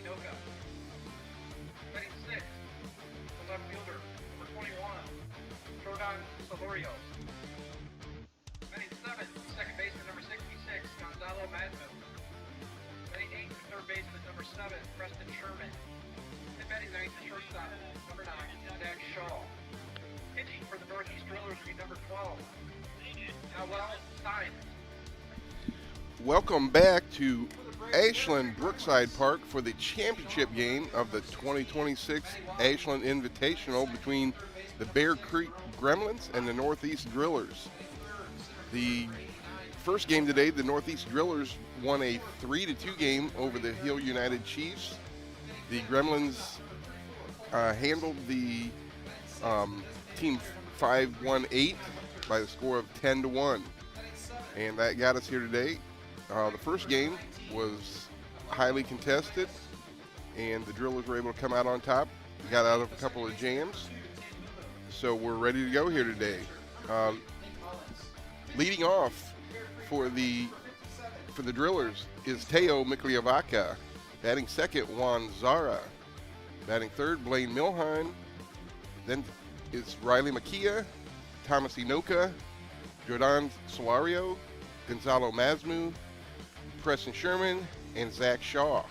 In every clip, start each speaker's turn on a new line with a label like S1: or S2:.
S1: Noka. Betting 6, the left fielder, number 21, Jordan Solorio. Betting 7, second baseman, number 66, Gonzalo Madmo. Betting 8, the third baseman, number 7, Preston Sherman. And betting 9, the shortstop, number 9, Zach Shaw. Pitching for the Northeast Drillers will be number 12, Noel Stein.
S2: Welcome back to Ashland Brookside Park for the championship game of the 2026 Ashland Invitational between the Bear Creek Gremlins and the Northeast Drillers. The first game today, the Northeast Drillers won a 3-2 game over the Hill United Chiefs. The Gremlins handled the team 5-1-8 by the score of 10-1, and that got us here today. The first game was highly contested, and the Drillers were able to come out on top. We got out of a couple of jams, so we're ready to go here today. Leading off for the Drillers is Teo Mikliavaca. Batting second, Juan Zara. Batting third, Blaine Milheim. Then it's Riley Makia, Thomas Inoka, Jordan Solario, Gonzalo Mazmu, Preston Sherman, and Zach Shaw.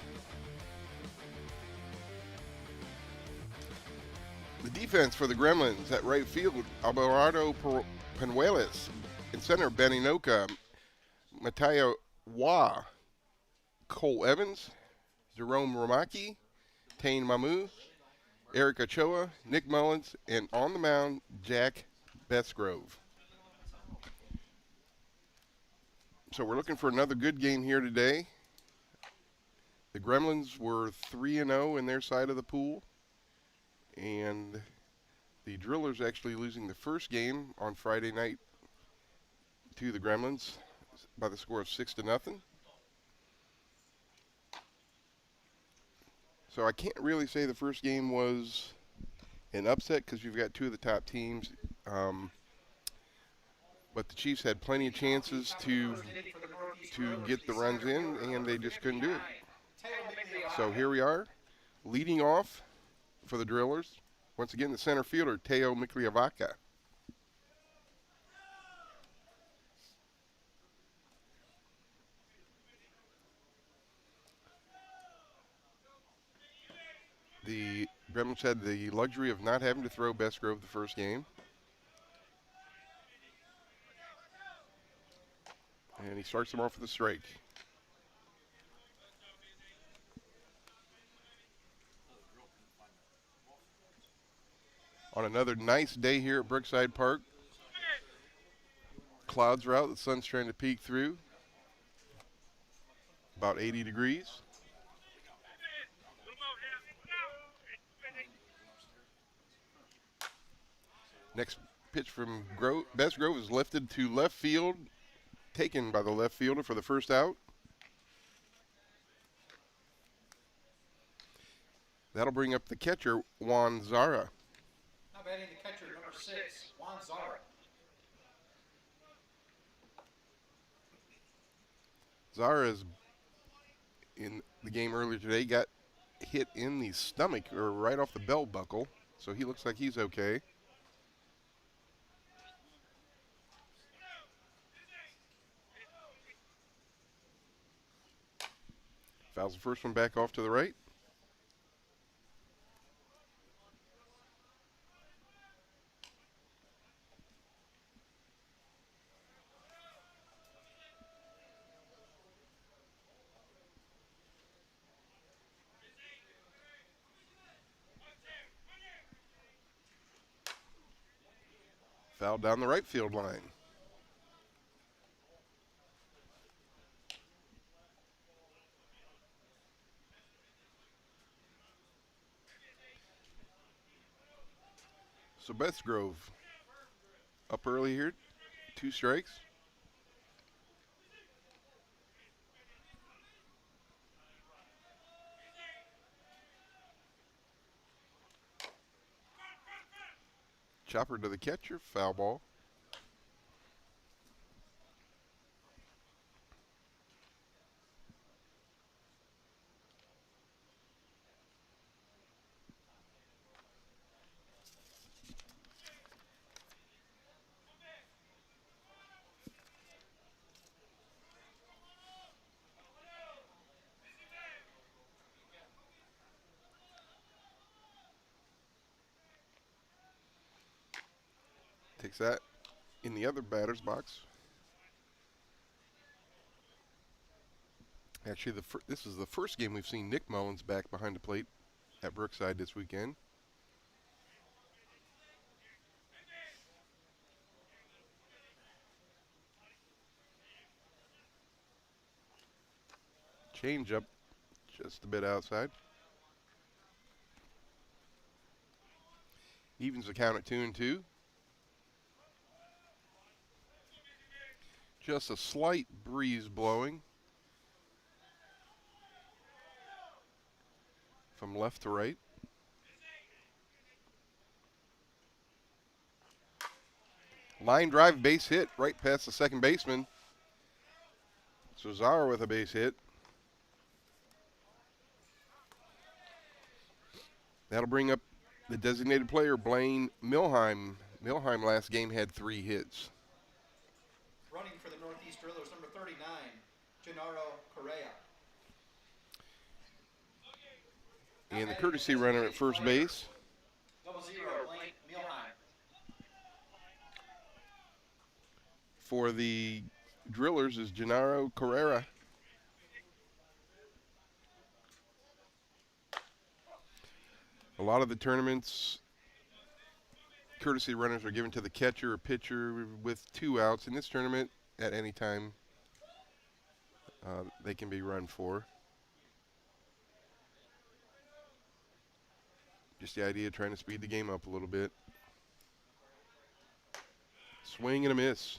S2: The defense for the Gremlins at right field, Alberto Penuelas. In center, Benny Noka, Mateo Wah, Cole Evans, Jerome Romaki, Tane Mamu, Eric Ochoa, Nick Mullins, and on the mound, Jack Bestgrove. So we're looking for another good game here today. The Gremlins were 3-0 in their side of the pool, and the Drillers actually losing the first game on Friday night to the Gremlins by the score of 6-0. So I can't really say the first game was an upset because you've got two of the top teams. But the Chiefs had plenty of chances to get the runs in, and they just couldn't do it. So here we are, leading off for the Drillers. Once again, the center fielder, Teo Mikliavaca. The Gremlins had the luxury of not having to throw Bestgrove the first game. And he starts them off with a strike. On another nice day here at Brookside Park. Clouds are out, the sun's trying to peek through. About 80 degrees. Next pitch from Bestgrove is lifted to left field, taken by the left fielder for the first out. That'll bring up the catcher, Juan Zara.
S1: Now batting the catcher, number 6, Juan Zara.
S2: Zara is in the game earlier today, got hit in the stomach or right off the belt buckle, so he looks like he's okay. Fouls the first one back off to the right. Foul down the right field line. So Bestgrove up early here, 2 strikes. Chopper to the catcher, foul ball. Takes that in the other batter's box. Actually, this is the first game we've seen Nick Mullins back behind the plate at Brookside this weekend. Change up just a bit outside. Evens the count at 2-2. Just a slight breeze blowing from left to right. Line drive, base hit right past the second baseman. So Zara with a base hit. That'll bring up the designated player, Blaine Milheim. Milheim last game had 3 hits.
S3: Running for the Northeast Drillers, number 39, Gennaro Correa.
S2: And the courtesy runner at first base.
S3: 00, Blaine Milheim.
S2: For the Drillers is Gennaro Carrera. A lot of the tournaments, courtesy runners are given to the catcher or pitcher with 2 outs. In this tournament, at any time, they can be run for. Just the idea of trying to speed the game up a little bit. Swing and a miss.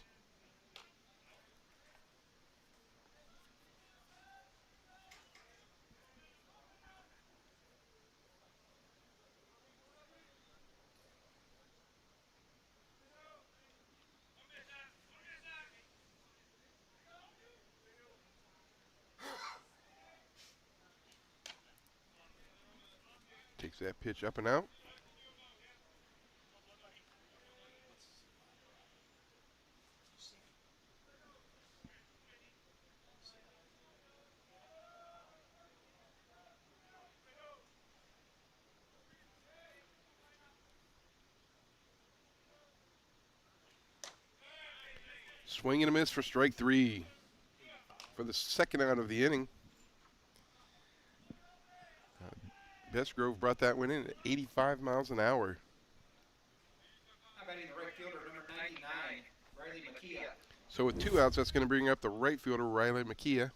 S2: Takes that pitch up and out. Swing and a miss for strike 3 for the second out of the inning. Bestgrove brought that one in at 85 miles an hour.
S3: I'm batting the right fielder, number 99, Riley McKee.
S2: So with 2 outs, that's going to bring up the right fielder, Riley McKee.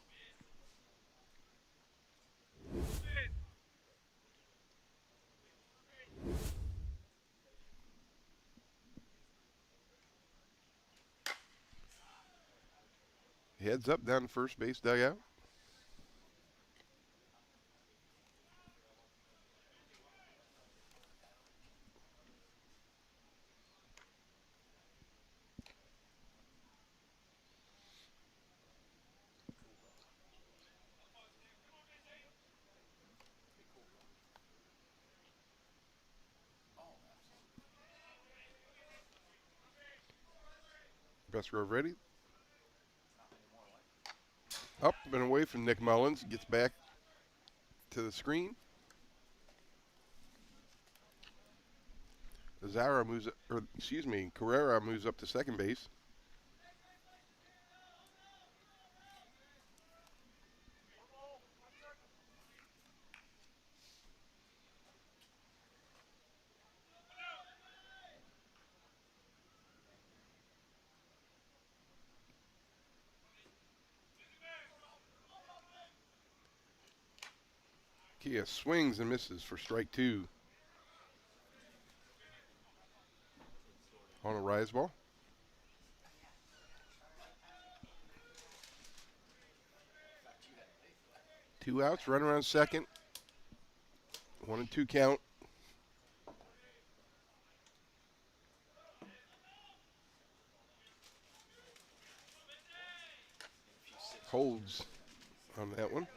S2: Heads up down the first base dugout. Bestgrove ready. Up and away from Nick Mullins. Gets back to the screen. Carrera moves up to second base. Kia swings and misses for strike 2. On a rise ball. Two outs, run around second. 1-2 count. Holds on that one.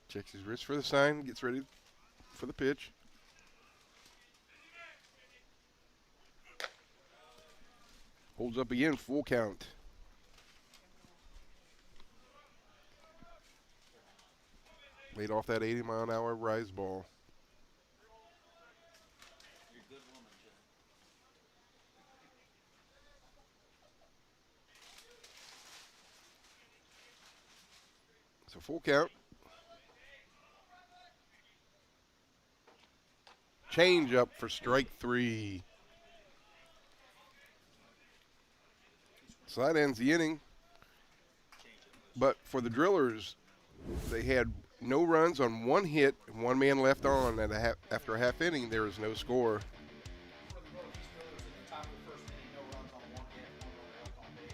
S2: Checks his wrist for the sign, gets ready for the pitch. Holds up again, full count. Laid off that 80-mile-an-hour rise ball.
S3: You're a good woman, Jen.
S2: So full count. Change up for strike 3. So that ends the inning. But for the Drillers, they had no runs on 1 hit, and 1 man left on. And after a half inning, there is no score.
S3: For the Northeast Drillers in the top of the first inning, no runs on 1 hit, 1 runner left on base.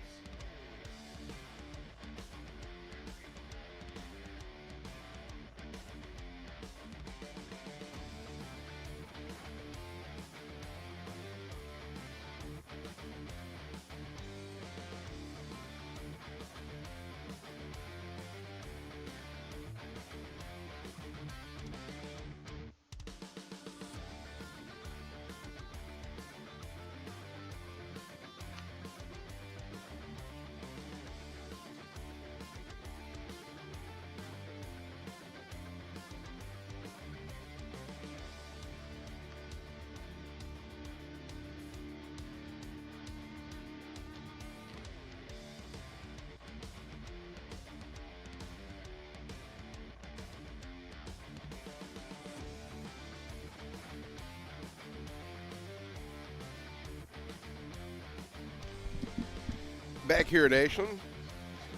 S2: Back here at Ashland,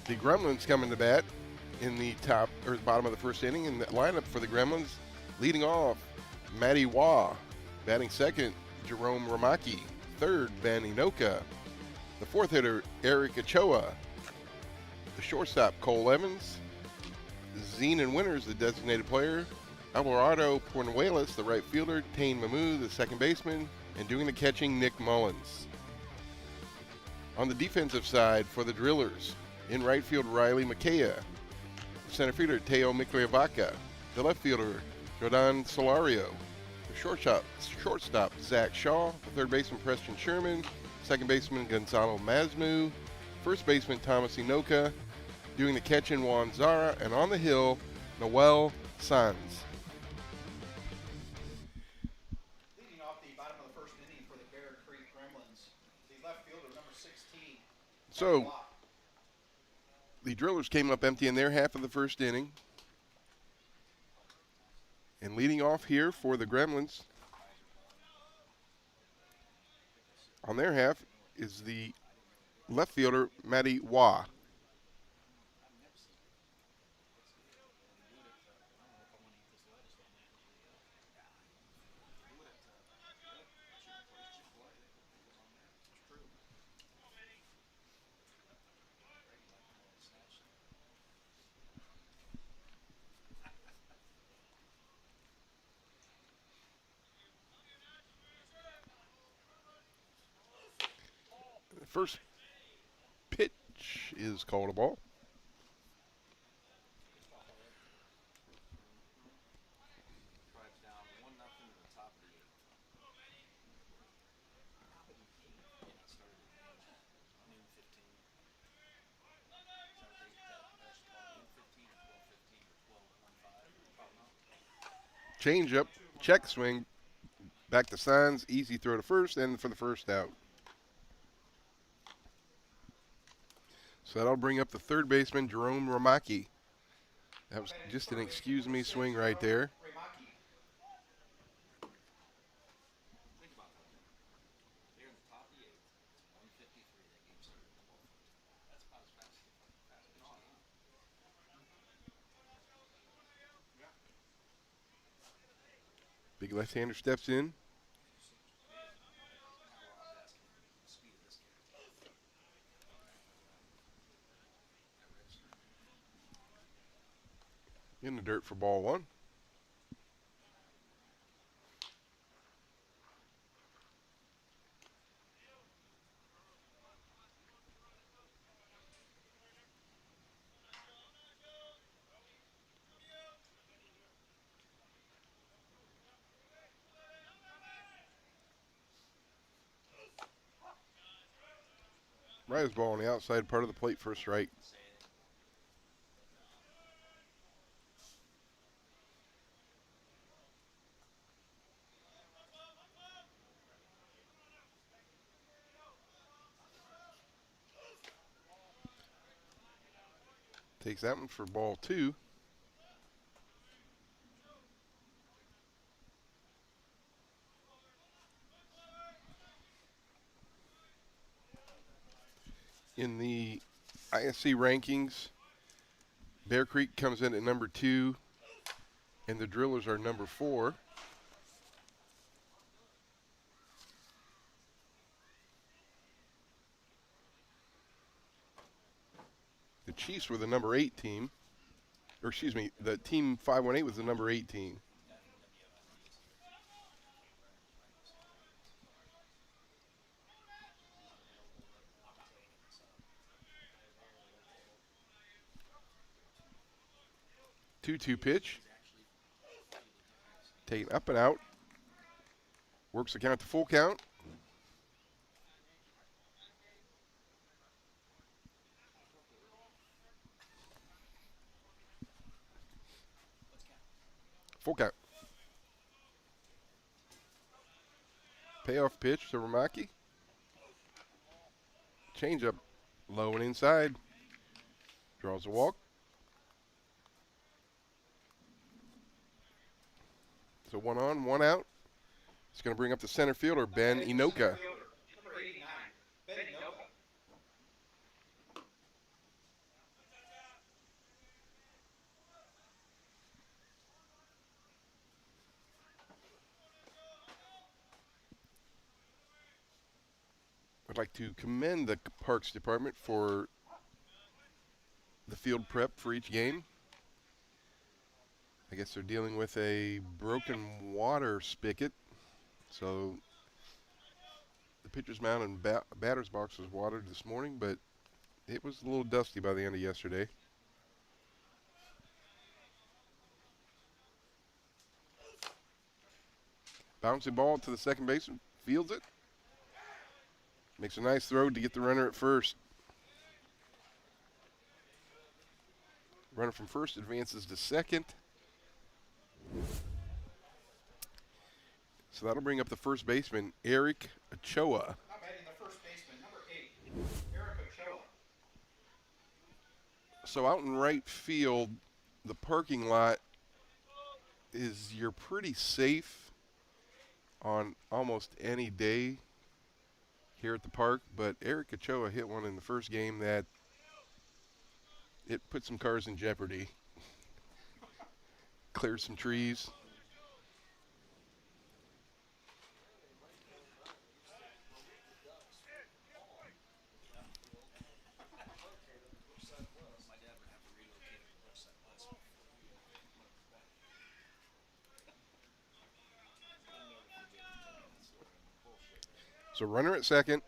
S2: the Gremlins coming to bat in the top or bottom of the first inning. In the lineup for the Gremlins, leading off, Matty Waugh. Batting second, Jerome Ramaki. Third, Ben Inoka. The fourth hitter, Eric Ochoa. The shortstop, Cole Evans. Zenon Winters, the designated player. Alvarado Pornuelas, the right fielder. Tane Mamu, the second baseman. And doing the catching, Nick Mullins. On the defensive side for the Drillers, in right field, Riley McKaya. Center fielder, Teo Mikliavaca. The left fielder, Jordan Solario. The shortstop, Zach Shaw. The third baseman, Preston Sherman. Second baseman, Gonzalo Masmu. First baseman, Thomas Inoka. Doing the catching, Juan Zara. And on the hill, Noel Sanz.
S3: Leading off the bottom of the first inning for the Bear Creek Gremlins, the left fielder, number 16.
S2: So, the Drillers came up empty in their half of the first inning. And leading off here for the Gremlins on their half is the left fielder, Matty Waugh. First pitch is called a ball. Change up, check swing, back to Sanz, easy throw to first, and for the first out. So that'll bring up the third baseman, Jerome Ramaki. That was just an excuse me swing right there. Big left-hander steps in. In the dirt for ball 1. Rise ball on the outside part of the plate for a strike. Takes that one for ball 2. In the ISC rankings, Bear Creek comes in at number 2, and the Drillers are number 4. The Chiefs were the number 8 team. Or excuse me, the team 518 was the number 8 team. Two pitch. Taken up and out. Works the count to full count. Full count. Payoff pitch to Ramaki. Change up low and inside. Draws a walk. So 1 on, 1 out. It's going to bring up the center fielder, Ben Inoka.
S3: Number 89, Ben Inoka.
S2: I'd like to commend the Parks Department for the field prep for each game. I guess they're dealing with a broken water spigot, so the pitcher's mound and batter's box was watered this morning, but it was a little dusty by the end of yesterday. Bouncy ball to the second baseman, fields it. Makes a nice throw to get the runner at first. Runner from first advances to second. So that'll bring up the first baseman, Eric Ochoa.
S3: Not batting the first baseman, number 8, Eric Ochoa.
S2: So out in right field, the parking lot you're pretty safe on almost any day here at the park, but Eric Ochoa hit one in the first game that it put some cars in jeopardy. Cleared some trees. So runner at second.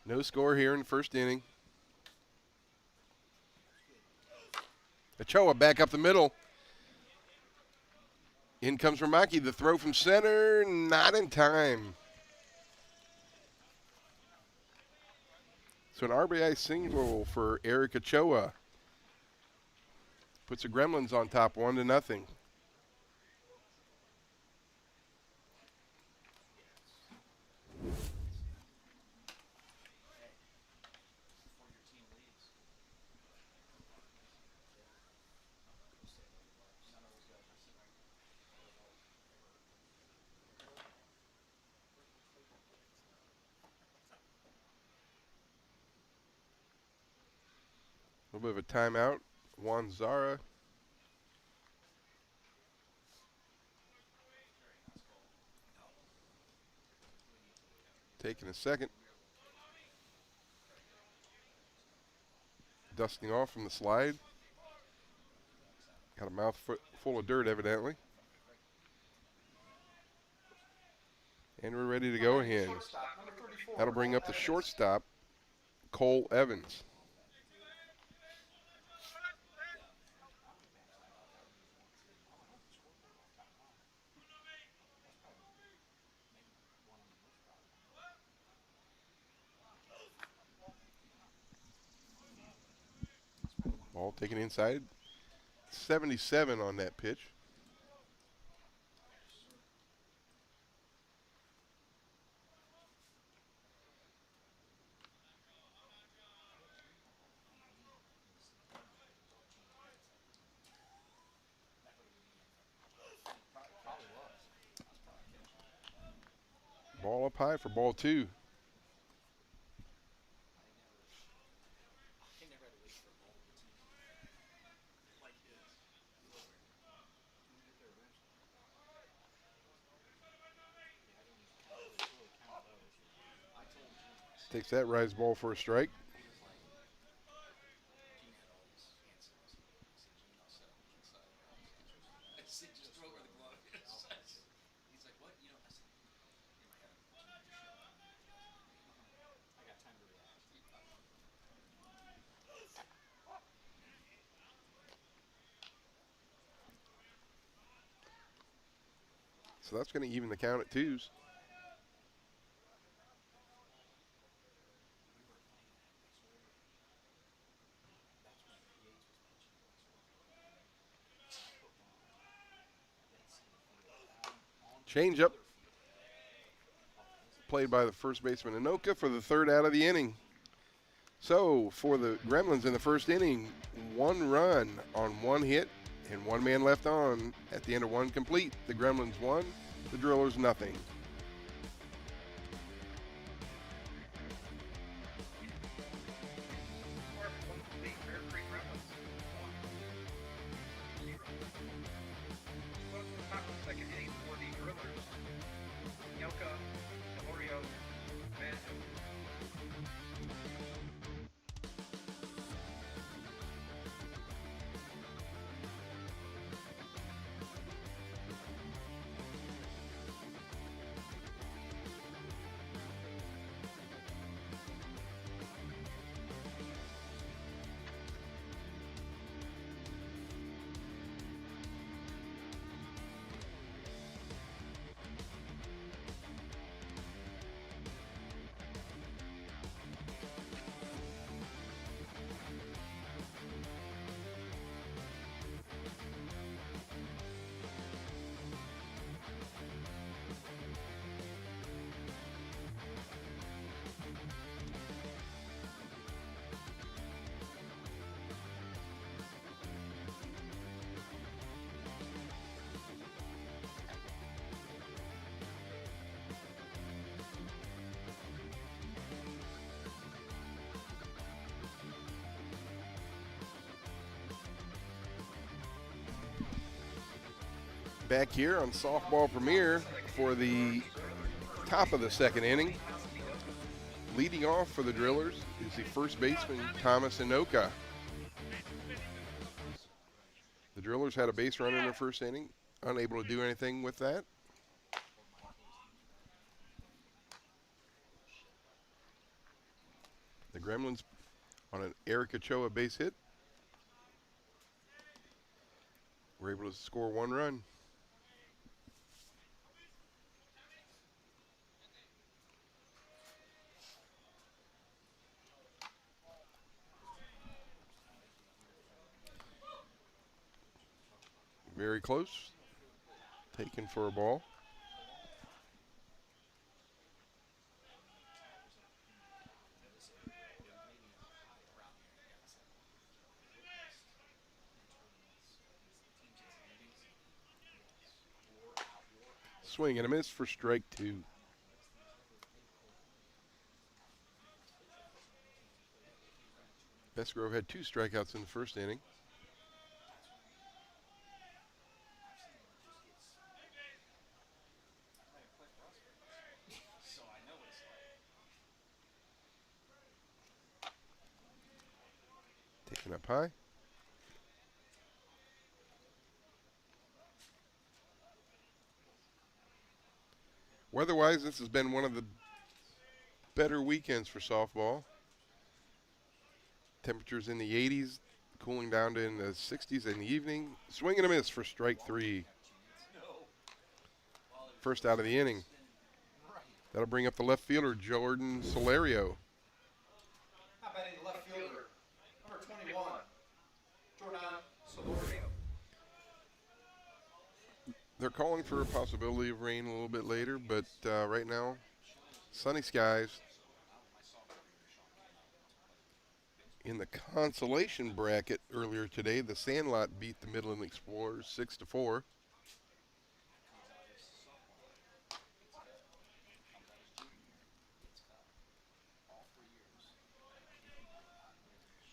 S2: No score here in the first inning. Ochoa back up the middle. In comes Ramaki. The throw from center, not in time. So an RBI single for Eric Ochoa. Puts the Gremlins on top 1-0. A little bit of a timeout. Juan Zara. Taking a second. Dusting off from the slide. Got a mouth full of dirt, evidently. And we're ready to go again. That'll bring up the shortstop, Cole Evans. Ball taken inside. 77 on that pitch. Ball up high for ball 2. Takes that rise ball for a strike. So that's going to even the count at 2s. Change up. Played by the first baseman Anoka for the 3rd out of the inning. So for the Gremlins in the first inning, 1 run on 1 hit and 1 man left on at the end of 1 complete. The Gremlins 1, the Drillers nothing. Back here on Softball Premier for the top of the 2nd inning. Leading off for the Drillers is the first baseman, Thomas Anoka. The Drillers had a base runner in the first inning, unable to do anything with that. The Gremlins on an Eric Ochoa base hit were able to score 1 run. Very close. Taken for a ball. Swing and a miss for strike 2. Bestgrove had 2 strikeouts in the first inning. Taken up high. Weather-wise, this has been one of the better weekends for softball. Temperatures in the 80s, cooling down to in the 60s in the evening. Swing and a miss for strike 3. First out of the inning. That'll bring up the left fielder, Jordan Solario.
S3: How about the left fielder, number 21,
S2: They're calling for a possibility of rain a little bit later, but right now, sunny skies. In the consolation bracket earlier today, the Sandlot beat the Midland Explorers 6-4.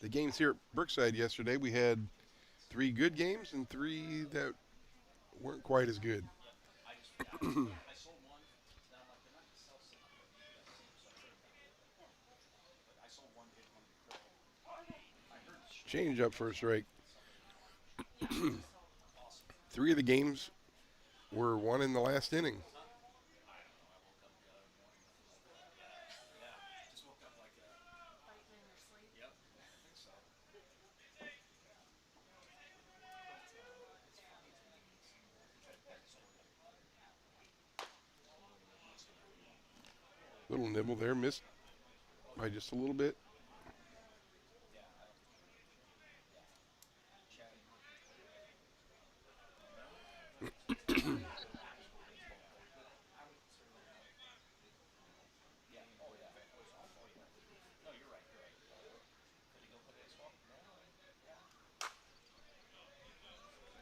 S2: The games here at Brookside yesterday, we had 3 good games and 3 that weren't quite as good. Change up for a strike. 3 of the games were won in the last inning. Little nibble there, missed by just a little bit.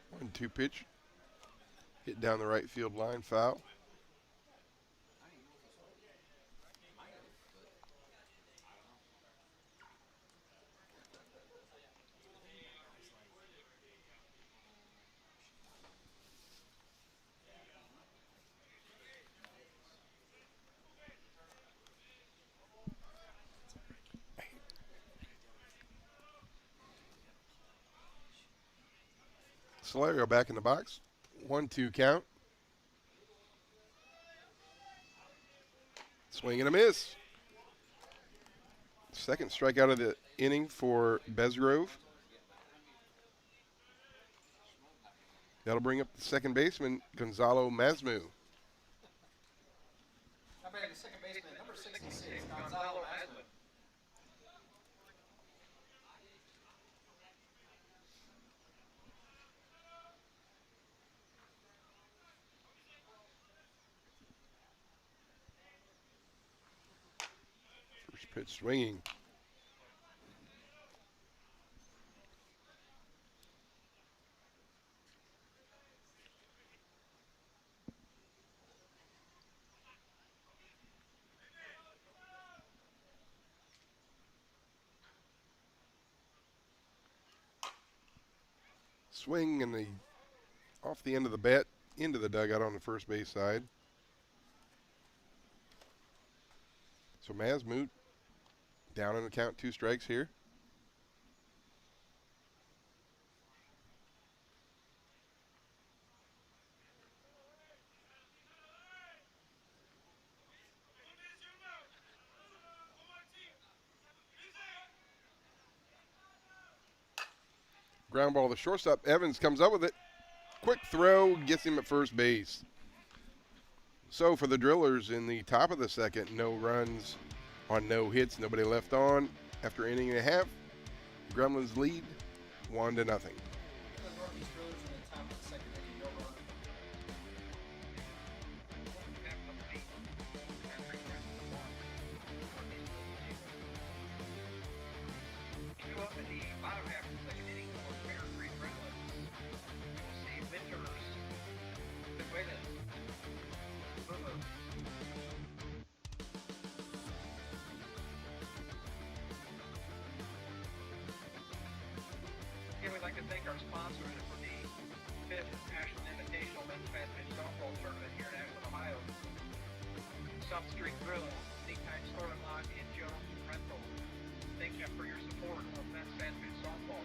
S2: One-two pitch, hit down the right field line, foul. Solario back in the box. 1-2 count. Swing and a miss. Second strikeout of the inning for Besgrove. That'll bring up the second baseman, Gonzalo Masmu.
S3: How about the second baseman, number 66, Gonzalo Ashland.
S2: First pitch swinging. Swing and the off the end of the bat into the dugout on the first base side. So Masmoot down in the count, 2 strikes here. Ground ball to the shortstop. Evans comes up with it. Quick throw, gets him at first base. So for the Drillers in the top of the second, no runs on no hits, nobody left on. After inning and a half, Gremlins lead 1-0.
S3: The Northeast Drillers in the top of the second inning, no run.
S1: Two up in the bottom half of the second inning for Bear Creek Gremlins. You'll see Winters, Beguedes, Boo-Boo. Again, we'd like to thank our sponsors for the 5th Ashland Invitational Men's Fast Pitch Softball Tournament here in Ashland, Ohio. South Street Grill, Anytime Store and Lock, and Jones Rental. Thank you for your support of men's fast pitch softball.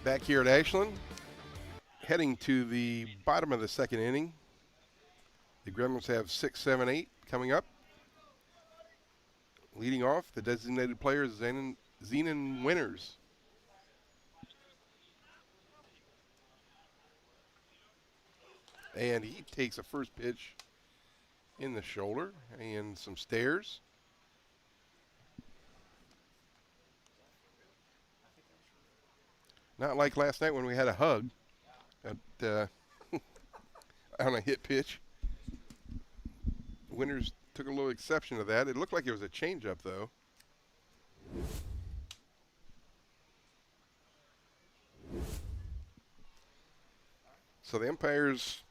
S2: Back here at Ashland, heading to the bottom of the second inning. The Gremlins have 6, 7, 8 coming up. Leading off, the designated player is Zenon Winters. And he takes a first pitch in the shoulder and some stairs. Not like last night when we had a hug at, on a hit pitch. Winters took a little exception to that. It looked like it was a changeup, though. So the umpires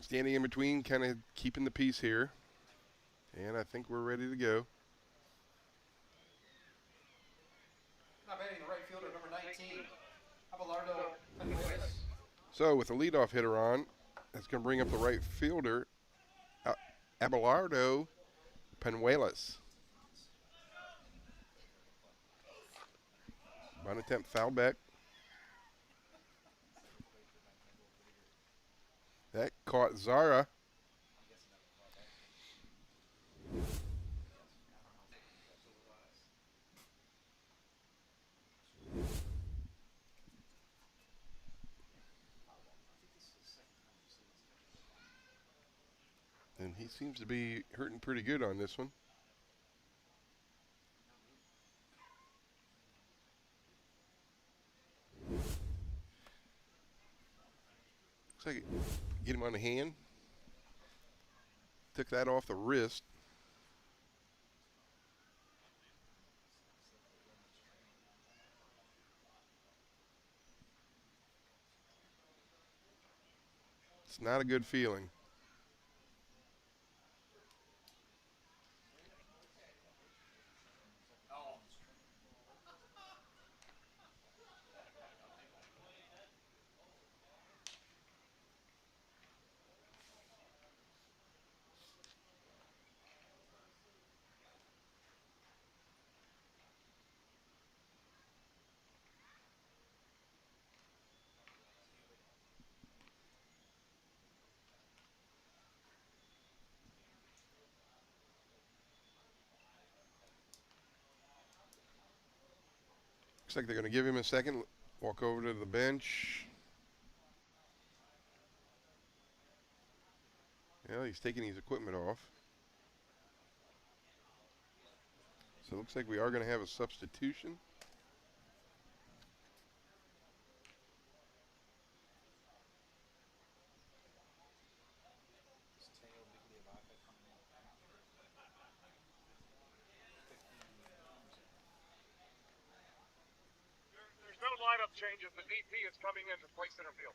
S2: standing in between, kind of keeping the peace here. And I think we're ready to go.
S3: Now batting the right fielder, number 19, Abelardo Penuelas.
S2: So with the leadoff hitter on, that's going to bring up the right fielder, Abelardo Penuelas. Bunt attempt, foul back. That caught Zara. And he seems to be hurting pretty good on this one. Looks like get him on the hand. Took that off the wrist. It's not a good feeling. Looks like they're going to give him a second. Walk over to the bench. Well, he's taking his equipment off. So it looks like we are going to have a substitution.
S1: There's no lineup changes. The DP is coming in to play center field.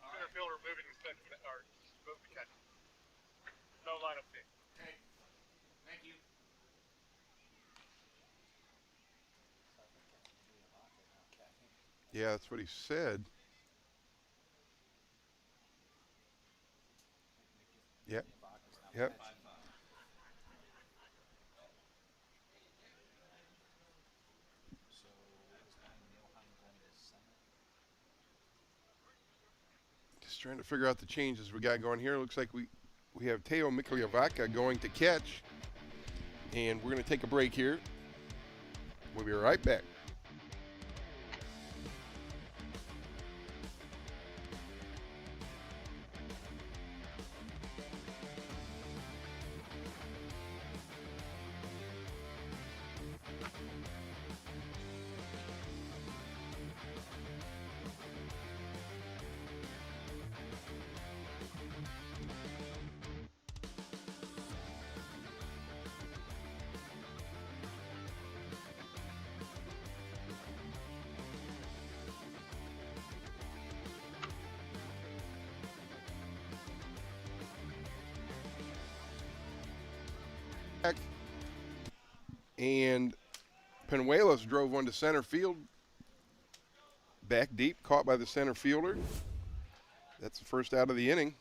S1: Center fielder moving to second, or moving to catch. No lineup change. Okay. Thank you.
S2: Yeah, that's what he said. Yep. Yep. Just trying to figure out the changes we got going here. Looks like we have Teo Mikliavaca going to catch. And we're going to take a break here. We'll be right back. And Penuelas drove one to center field. Back deep, caught by the center fielder. That's the first out of the inning.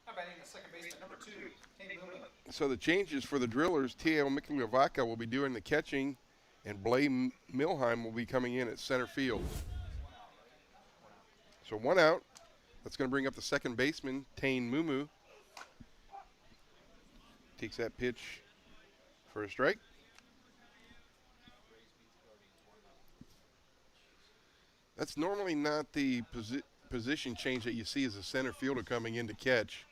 S3: Now batting the second baseman, number 2, Tate Booneman.
S2: So the changes for the Drillers, Teo Mikliavaca will be doing the catching. And Blay Milheim will be coming in at center field. So 1 out. That's going to bring up the second baseman, Tane Mumu. Takes that pitch for a strike. That's normally not the position change that you see as a center fielder coming in to catch.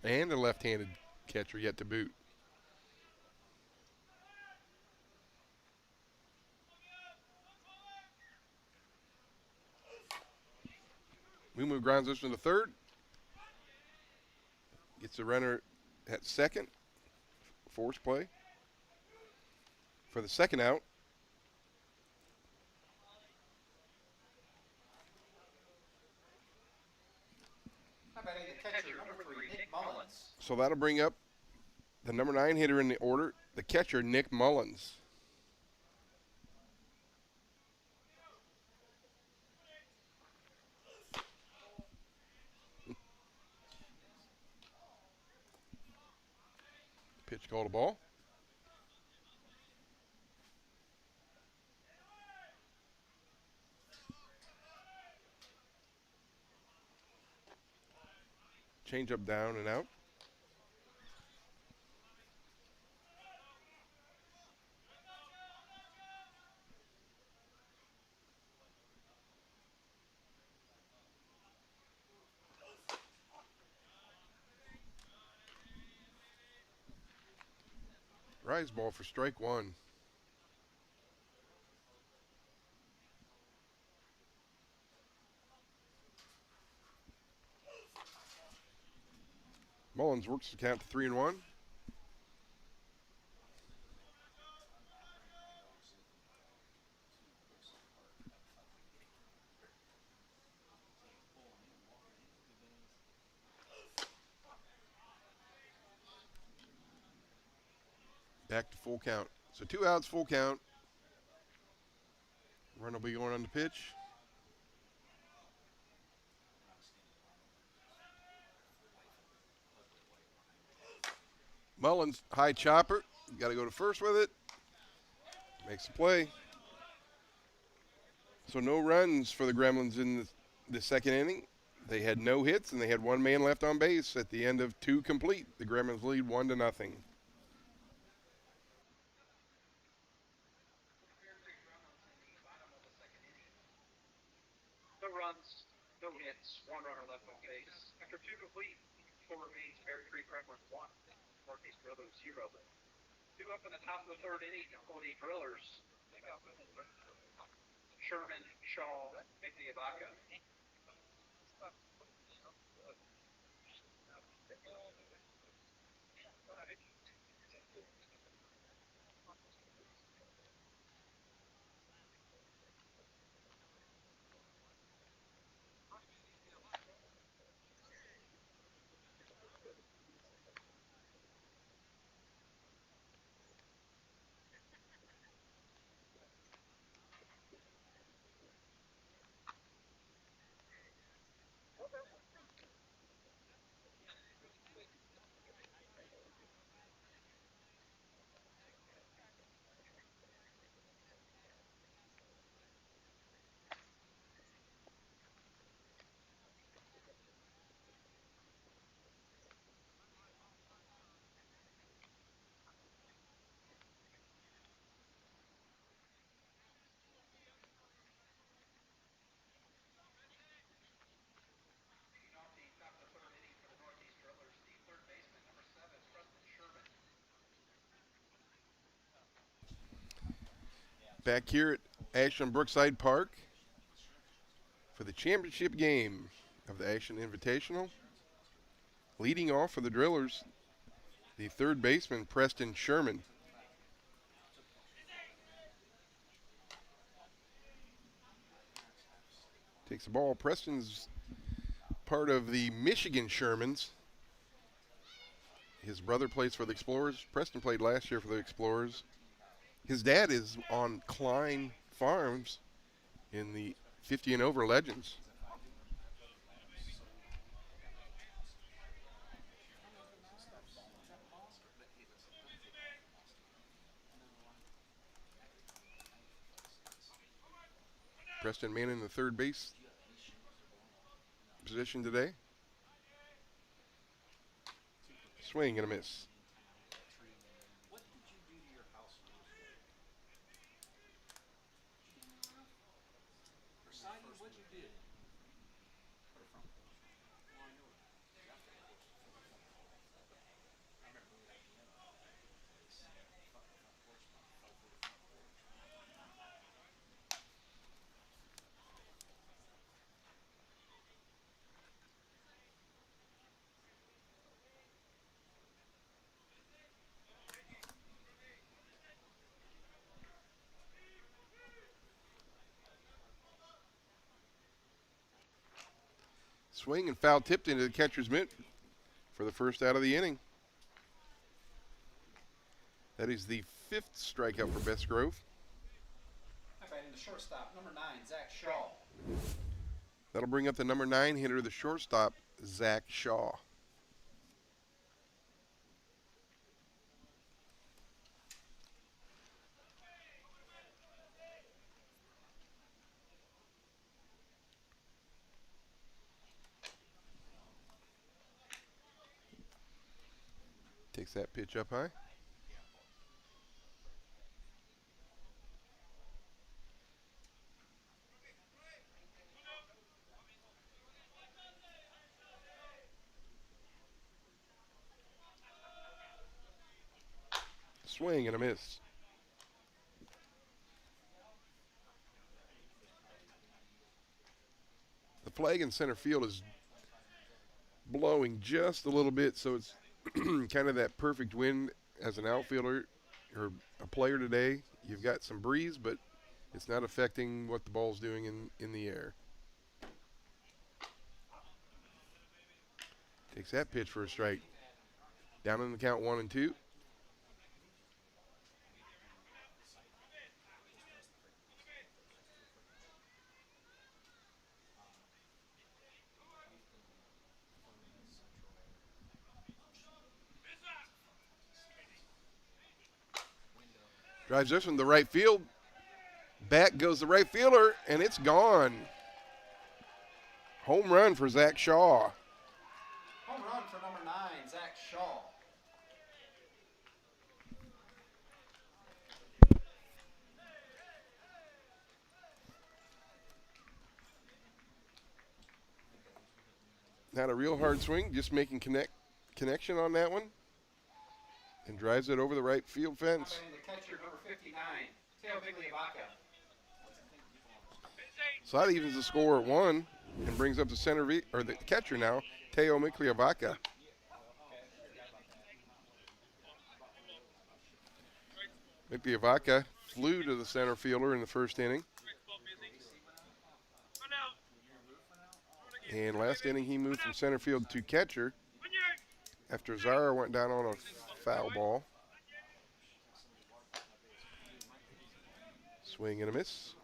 S2: And a left-handed catcher yet to boot. Mumu grounds this into third. Gets the runner at second. Force play. For the second out.
S3: How about the catcher, number 3, Nick Mullins?
S2: So that'll bring up the number 9 hitter in the order, the catcher, Nick Mullins. Pitch called a ball. Change up, down and out. Rise ball for strike 1. Mullins works the count to 3-1. Back to full count. So 2 outs, full count. Run will be going on the pitch. Mullins, high chopper. Got to go to first with it. Makes the play. So no runs for the Gremlins in the second inning. They had no hits, and they had 1 man left on base at the end of 2 complete. The Gremlins lead 1-0.
S1: No runs, no hits, 1 runner left on base. After 2 complete, 4 remains. Bear Creek Gremlins 1. Northeast Drillers 0. 2 up in the top of the 3rd inning for the Drillers. Sherman, Shaw, Ibaka.
S2: Back here at Ashland Brookside Park for the championship game of the Ashland Invitational. Leading off for the Drillers, the 3rd baseman, Preston Sherman. Takes the ball. Preston's part of the Michigan Shermans. His brother plays for the Explorers. Preston played last year for the Explorers. His dad is on Klein Farms in the 50 and over Legends. Preston Mann in the third base position today. Swing and a miss.
S3: What did you do to your house years ago? Versailles, what'd you do? Put a front porch. Well, I know you got front porch. I remember moving to Vienna. Fucking front porch about fell through the front porch.
S2: Swing and foul tipped into the catcher's mitt for the first out of the inning. That is the 5th strikeout for Bestgrove.
S3: Batting the shortstop, number 9, Zach Shaw.
S2: That'll bring up the number 9 hitter, the shortstop, Zach Shaw. Takes that pitch up high. Swing and a miss. The flag in center field is blowing just a little bit, so it's kind of that perfect wind as an outfielder or a player today. You've got some breeze, but it's not affecting what the ball's doing in the air. Takes that pitch for a strike. Down in the count 1-2. Drives this one to right field. Back goes the right fielder, and it's gone. Home run for Zach Shaw.
S3: Home run for number 9, Zach Shaw.
S2: Not a real hard swing, just making connection on that one. And drives it over the right field fence.
S3: The catcher, number 59, Teo Bigliavaca.
S2: So that evens the score at 1 and brings up the the catcher now, Teo Bigliavaca. Bigliavaca flew to the center fielder in the first inning. And last inning he moved from center field to catcher after Zara went down on a foul ball. Swing and a miss.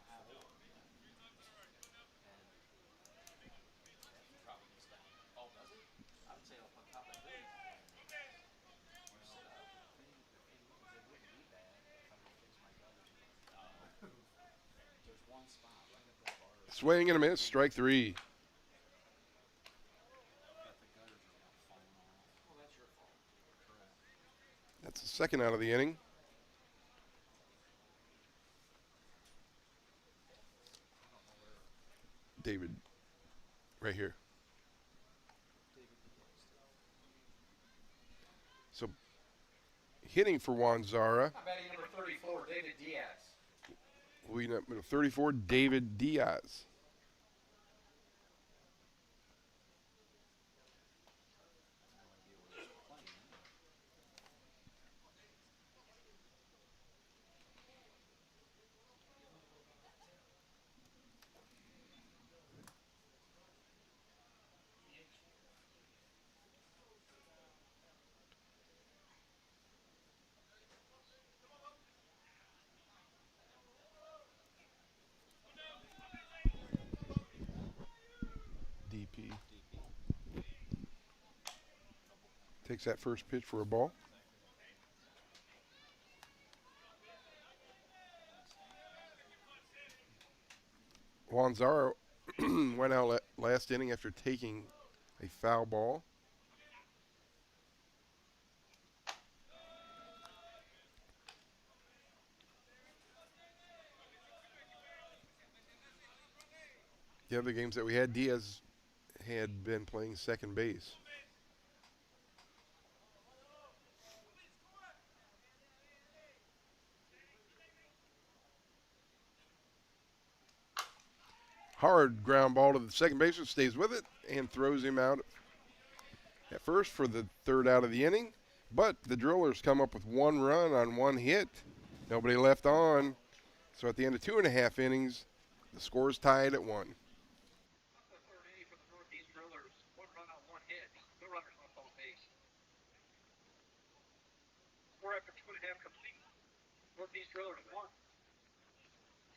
S2: Swing and a miss, strike 3. That's the second out of the inning. David, right here. So, hitting for Juan Zara.
S3: Batting number 34, David Diaz.
S2: Number 34, David Diaz. DP. Takes that first pitch for a ball. Wanzaro went out last inning after taking a foul ball. The other games that we had, Diaz had been playing second base. Hard ground ball to the second baseman, stays with it, and throws him out at first for the third out of the inning. But the Drillers come up with 1 run on 1 hit. Nobody left on. So at the end of 2.5 innings, the score's tied at 1.
S1: The third inning for the Northeast Drillers. 1 run on 1 hit. No runners left on base. Score after 2.5 complete. Northeast Drillers 1.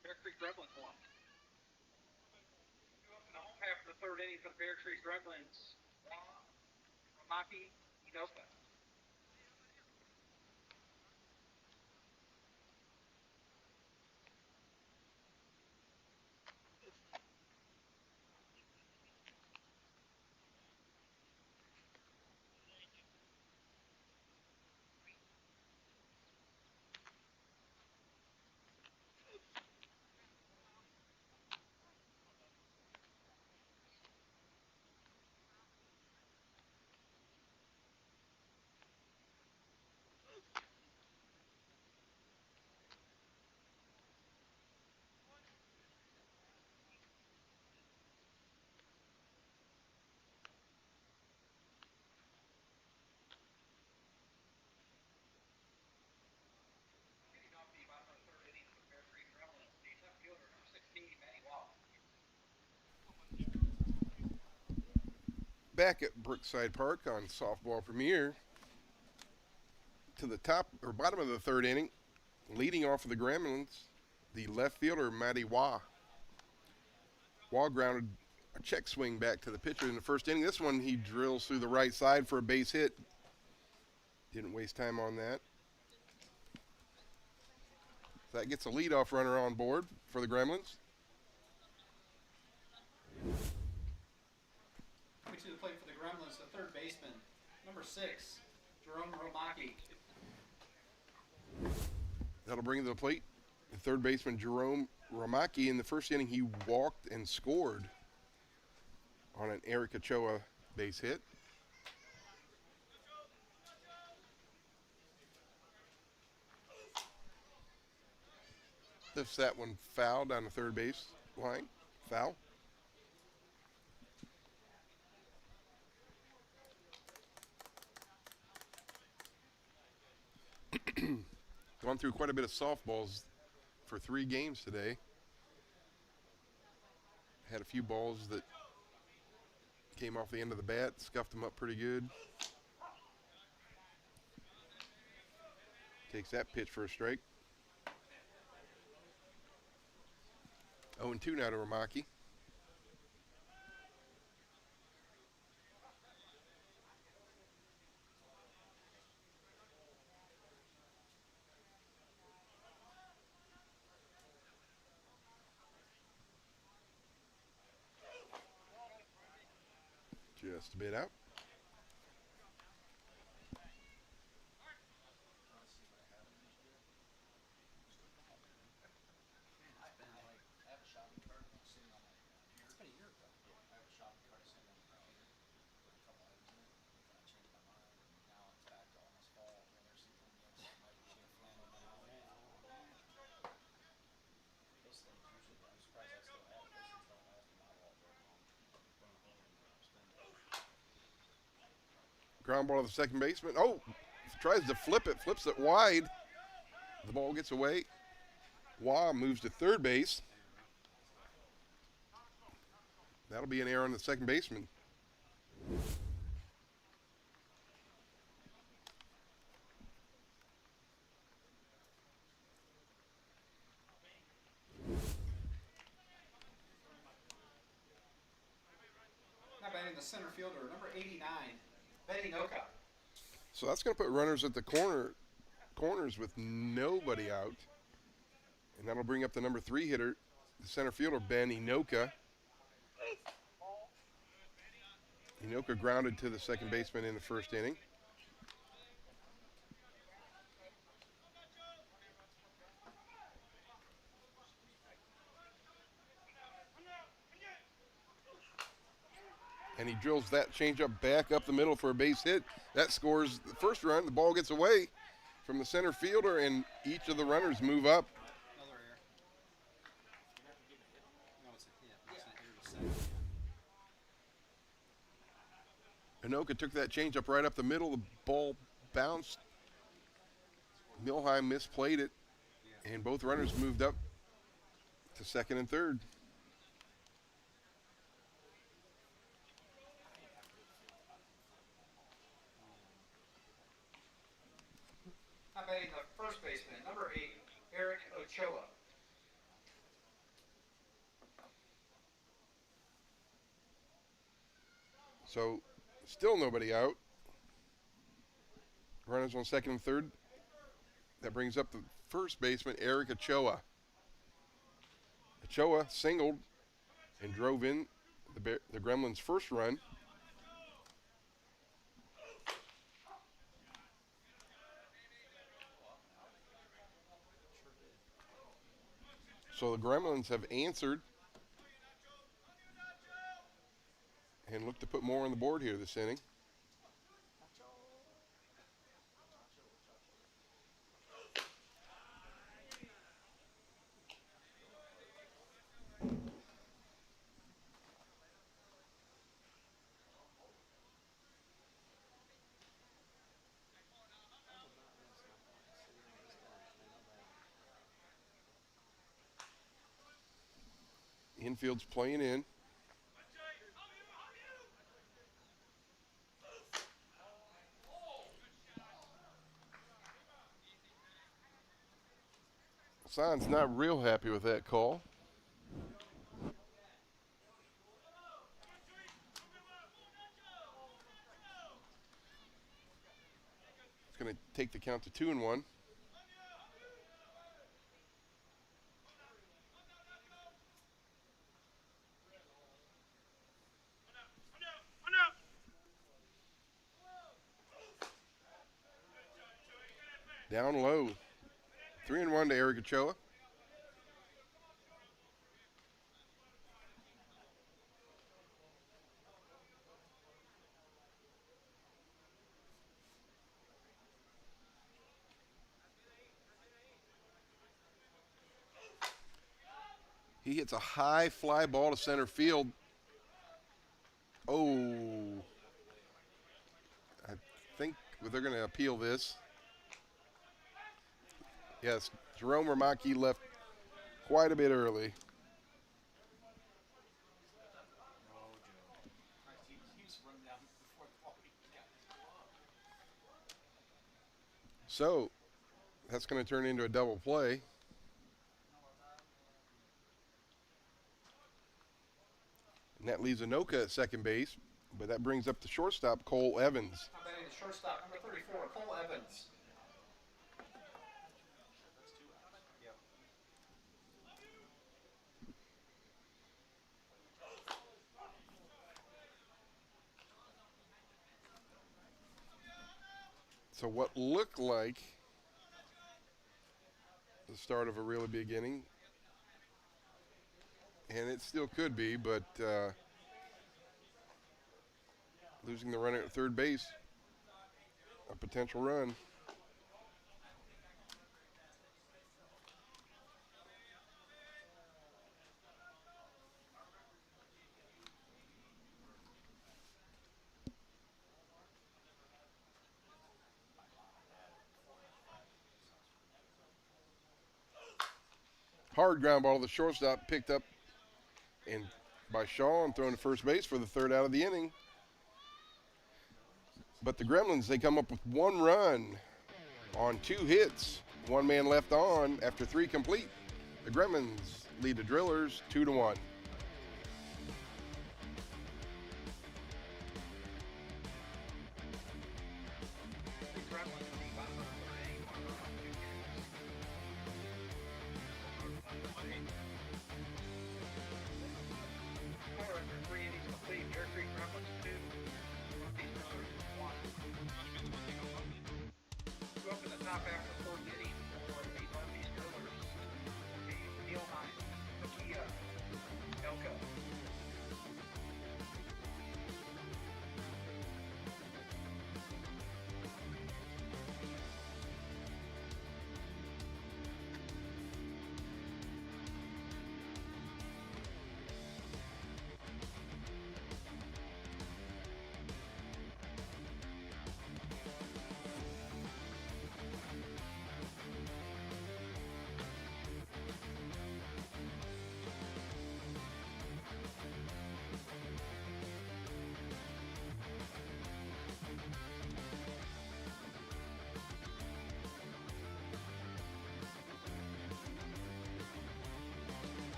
S1: Bear Creek Gremlins 1. In the home half of the third inning for the Bear Creek Gremlins. Ramaki Inoka. Leading off the bottom of the third inning for the Bear Creek Gremlins. The left fielder, number 16, Manny Wall.
S2: Back at Brookside Park on Softball Premier, to the top or bottom of the third inning, leading off of the Gremlins, the left fielder, Matty Wah. Wah grounded a check swing back to the pitcher in the first inning. This one he drills through the right side for a base hit. Didn't waste time on that. So that gets a leadoff runner on board for the Gremlins.
S3: Coming to the plate for the Gremlins, the third baseman, number 6, Jerome Romaki.
S2: That'll bring to the plate the third baseman, Jerome Ramaki. In the first inning, he walked and scored on an Eric Ochoa base hit. Lifts that one foul down the third base line. Foul. Gone through quite a bit of softballs for 3 games today. Had a few balls that came off the end of the bat, scuffed them up pretty good. Takes that pitch for a strike. 0-2 now to Ramaki. Just a bit out. Ground ball to the second baseman. Oh, tries to flip it, flips it wide. The ball gets away. Wah moves to third base. That'll be an error on the second baseman.
S3: Now batting the center fielder, number 89, Betty Noka.
S2: So that's going to put runners at the corners with nobody out. And that'll bring up the number 3 hitter, the center fielder, Ben Inoka. Inoka grounded to the second baseman in the first inning. And he drills that changeup back up the middle for a base hit. That scores the first run. The ball gets away from the center fielder, and each of the runners move up.
S3: Another error. No, it's a hit. It's an error to second.
S2: Inoka took that changeup right up the middle. The ball bounced. Milheim misplayed it, and both runners moved up to second and third.
S1: Now batting the first baseman, number 8, Eric Ochoa.
S2: So, still nobody out. Runners on second and third. That brings up the first baseman, Eric Ochoa. Ochoa singled and drove in the Gremlins' first run. So the Gremlins have answered and look to put more on the board here this inning. Infield's playing in. Son's not real happy with that call. It's going to take the count to 2-1. Down low. 3-1 to Eric Ochoa. He hits a high fly ball to center field. Oh. I think they're going to appeal this. Yes, Jerome Ramaki left quite a bit early. So, that's going to turn into a double play. And that leaves Inoka at second base, but that brings up the shortstop, Cole Evans.
S1: Now batting the shortstop, number 34, Cole Evans. Yep.
S2: So what looked like the start of a really big inning, and it still could be, but losing the runner at third base, a potential run. Hard ground ball to the shortstop, picked up and by Shaw and thrown to first base for the third out of the inning. But the Gremlins, they come up with one run on 2 hits. One man left on after 3 complete. The Gremlins lead the Drillers 2-1.
S1: The Gremlins will be bottom of the third inning, 1 run on 2 hits.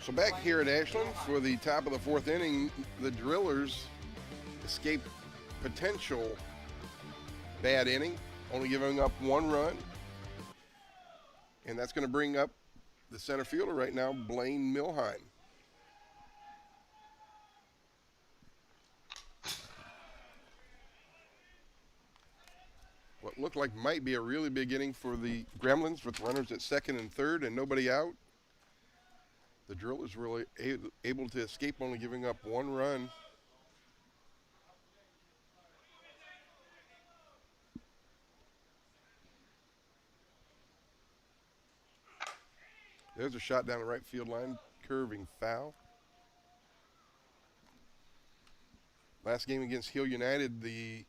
S2: So back here at Ashland for the top of the fourth inning, the Drillers escaped potential bad inning, only giving up 1 run. And that's going to bring up the center fielder right now, Blaine Milheim. What looked like might be a really big inning for the Gremlins with runners at second and third and nobody out. The Drillers were able to escape only giving up 1 run. There's a shot down the right field line, curving foul. Last game against Hill United, the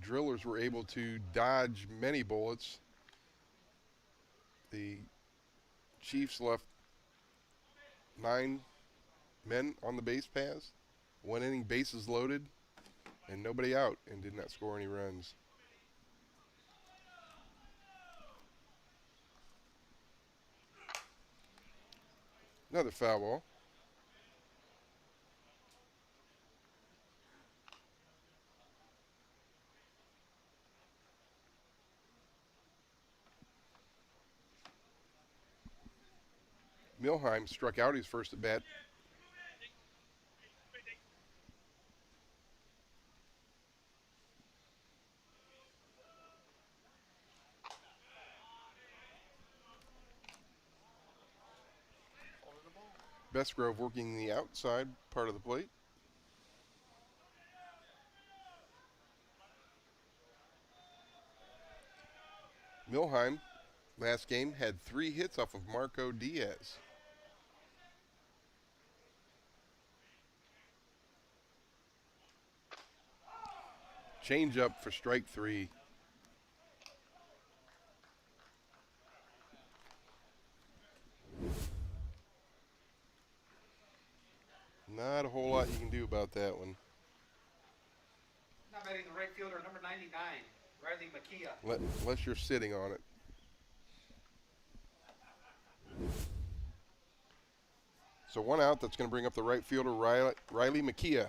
S2: Drillers were able to dodge many bullets. The Chiefs left 9 men on the base paths, 1 inning, bases loaded, and nobody out, and did not score any runs. Another foul ball. Milheim struck out his first at bat. Bestgrove working the outside part of the plate. Milheim, last game, had 3 hits off of Marco Diaz. Change up for strike 3. Not a whole lot you can do about that one.
S1: Now batting the right fielder, number 99, Riley McKeah.
S2: Unless you're sitting on it. So 1 out, that's going to bring up the right fielder, Riley McKeah.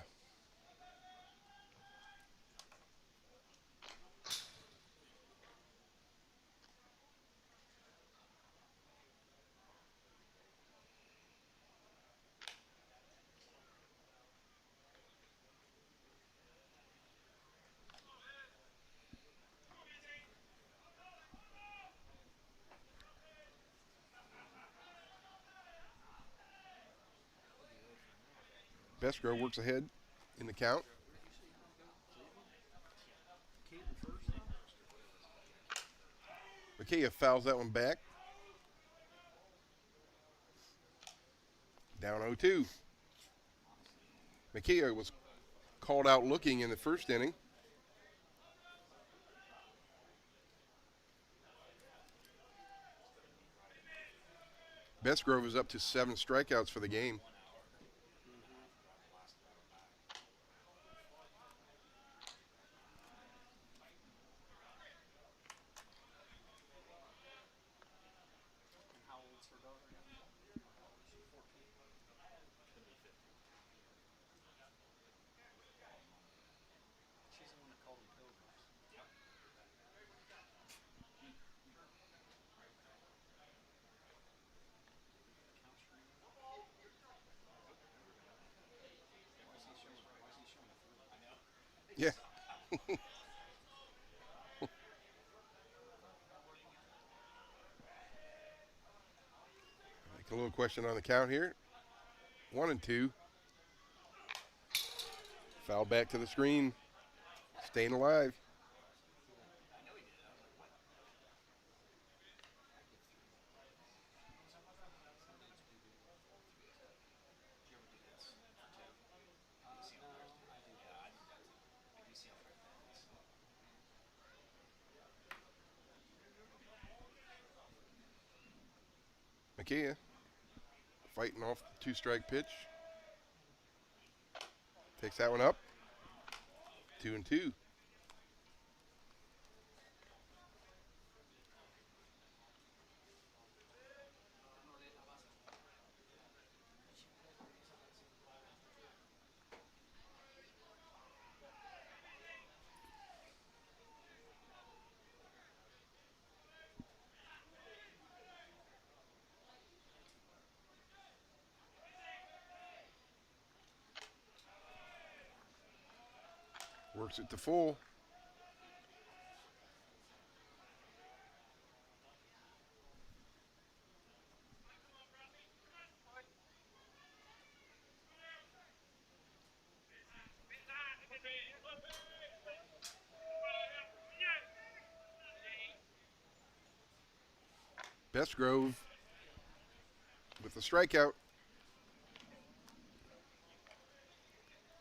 S2: Bestgrove works ahead in the count. McKeah fouls that one back. Down 0-2. McKeah was called out looking in the first inning. Bestgrove is up to 7 strikeouts for the game. Yeah. Make a little question on the count here. 1-2. Foul back to the screen. Staying alive. McKeah fighting off the 2-strike pitch. Takes that one up. 2-2. Works it to full. Bestgrove with the strikeout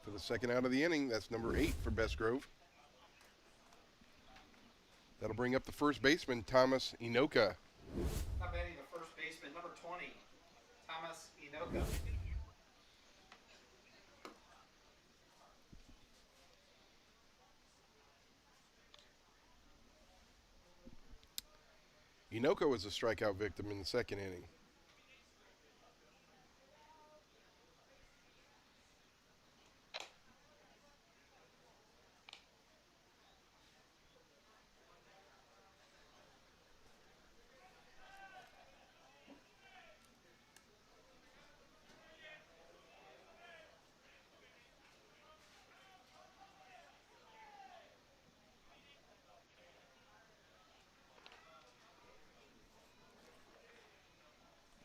S2: for the second out of the inning. That's number 8 for Bestgrove. That'll bring up the first baseman, Thomas Inoka.
S1: Now batting the first baseman, number 20, Thomas Inoka.
S2: Inoka was a strikeout victim in the second inning.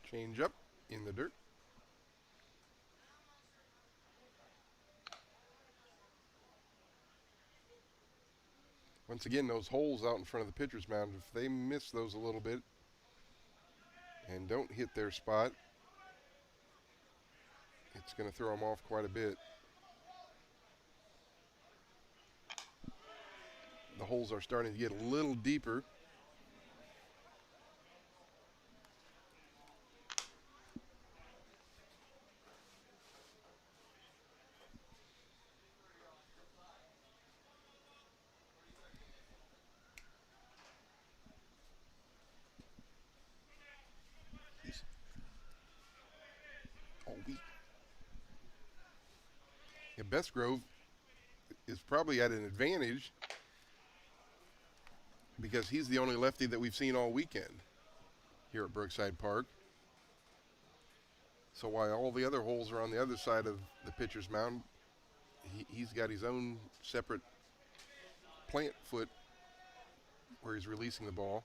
S2: Change up in the dirt. Once again, those holes out in front of the pitcher's mound, if they miss those a little bit and don't hit their spot, it's going to throw them off quite a bit. The holes are starting to get a little deeper. Yeah, Bestgrove is probably at an advantage because he's the only lefty that we've seen all weekend here at Brookside Park. So while all the other holes are on the other side of the pitcher's mound, he's got his own separate plant foot where he's releasing the ball.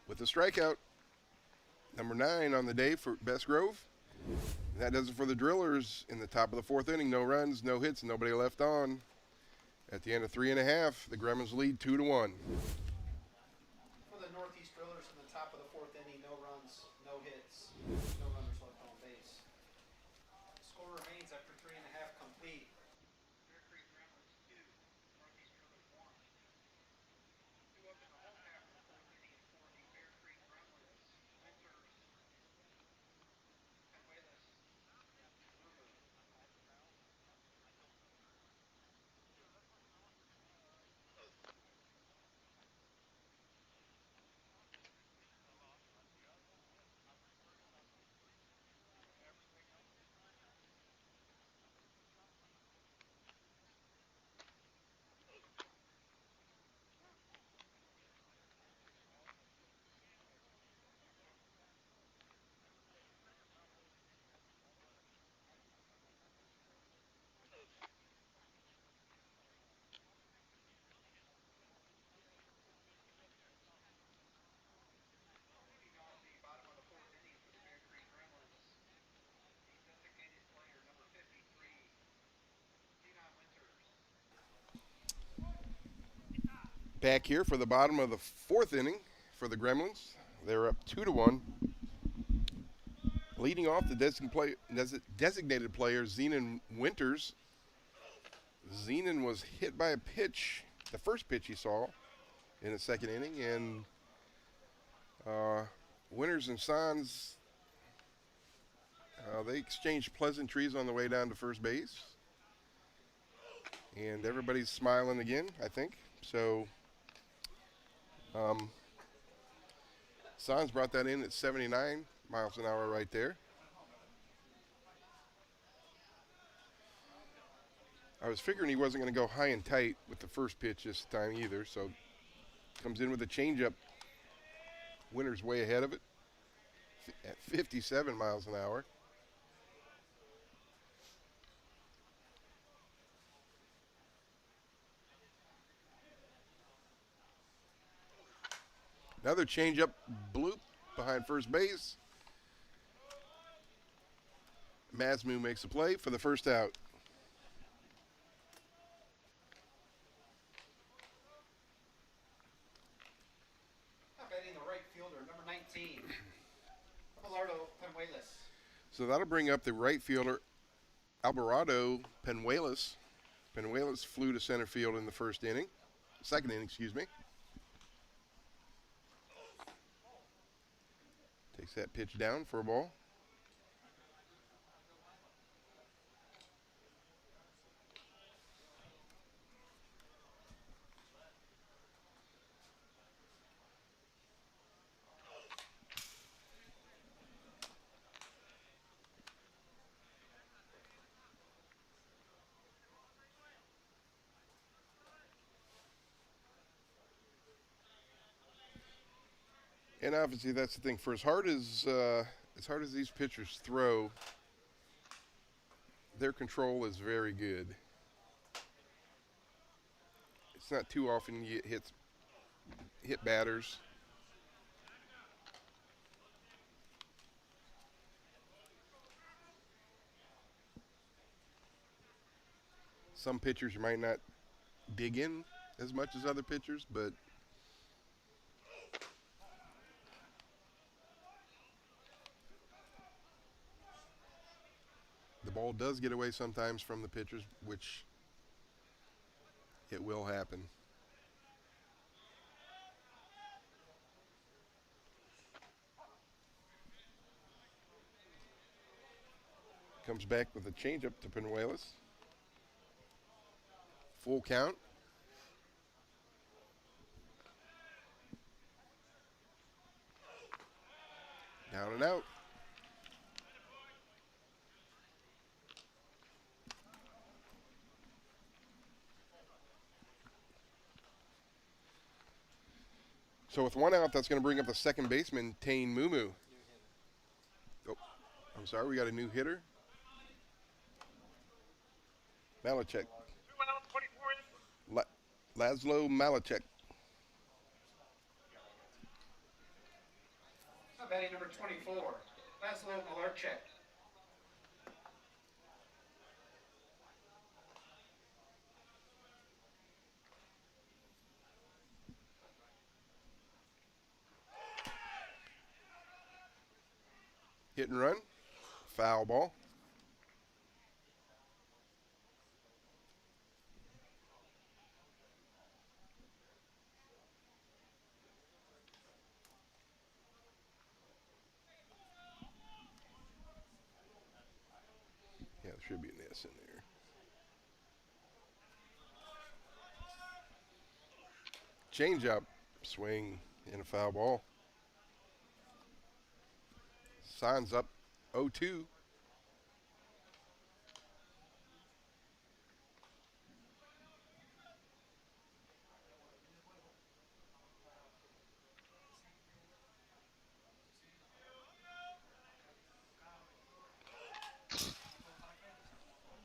S2: With the strikeout, number 9 on the day for Bestgrove. That does it for the Drillers in the top of the 4th inning. No runs, no hits, nobody left on. At the end of 3 1/2, the Gremlins lead 2-1.
S1: For the Northeast Drillers in the top of the 4th inning, no runs, no hits, no runners left on base. Score remains after 3 1/2 complete. Bear Creek Gremlins 2, Northeast Drillers 1. 2 up in the home half of the 4th inning for the Bear Creek Gremlins. Winters, Penuelas, Lulu. Leading off the bottom of the 4th inning for the Bear Creek Gremlins, the designated player number 53, Dion Winters.
S2: Back here for the bottom of the 4th inning for the Gremlins. They're up 2-1. Leading off the designated player, Zenon Winters. Zenon was hit by a pitch, the first pitch he saw in the second inning, and Winters and Sons, they exchanged pleasantries on the way down to first base. And everybody's smiling again, I think. So Sons brought that in at 79 miles an hour right there. I was figuring he wasn't going to go high and tight with the first pitch this time either, so comes in with a changeup. Winters way ahead of it. at 57 miles an hour. Another changeup bloop behind first base. Masmu makes a play for the first out.
S3: Now batting the right fielder, number 19, Abelardo Penuelas.
S2: So that'll bring up the right fielder, Alvarado Penuelas. Penuelas flew to center field in the second inning, excuse me. Takes that pitch down for a ball. And obviously that's the thing. For as hard as these pitchers throw, their control is very good. It's not too often you hit batters. Some pitchers you might not dig in as much as other pitchers, but the ball does get away sometimes from the pitchers, which it will happen. Comes back with a changeup to Penuelas. Full count. Down and out. So with one out, that's going to bring up the second baseman, Tane Mumu. Oh, I'm sorry, we got a new hitter. Malachek.
S1: 2 out, 24 innings.
S2: Laszlo Malachek.
S3: Now batting number 24, Laszlo Malarchek.
S2: Hit and run. Foul ball. Yeah, there should be an S in there. Change-up, swing, and a foul ball. Signs up 0-2.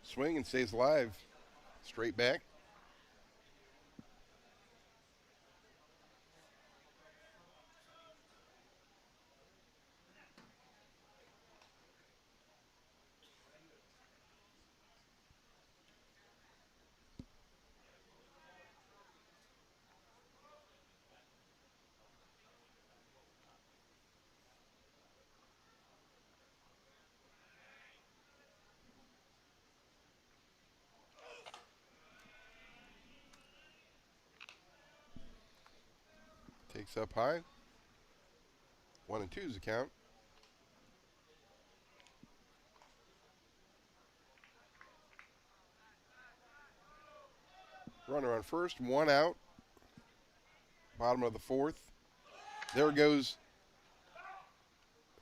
S2: Swing and stays alive. Straight back. Takes up high. 1-2 is the count. Runner on first, one out. Bottom of the fourth. There goes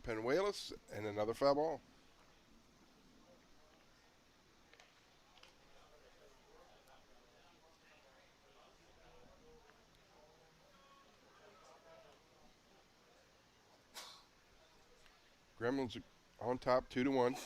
S2: Penuelas and another foul ball. Gremlins on top 2-1.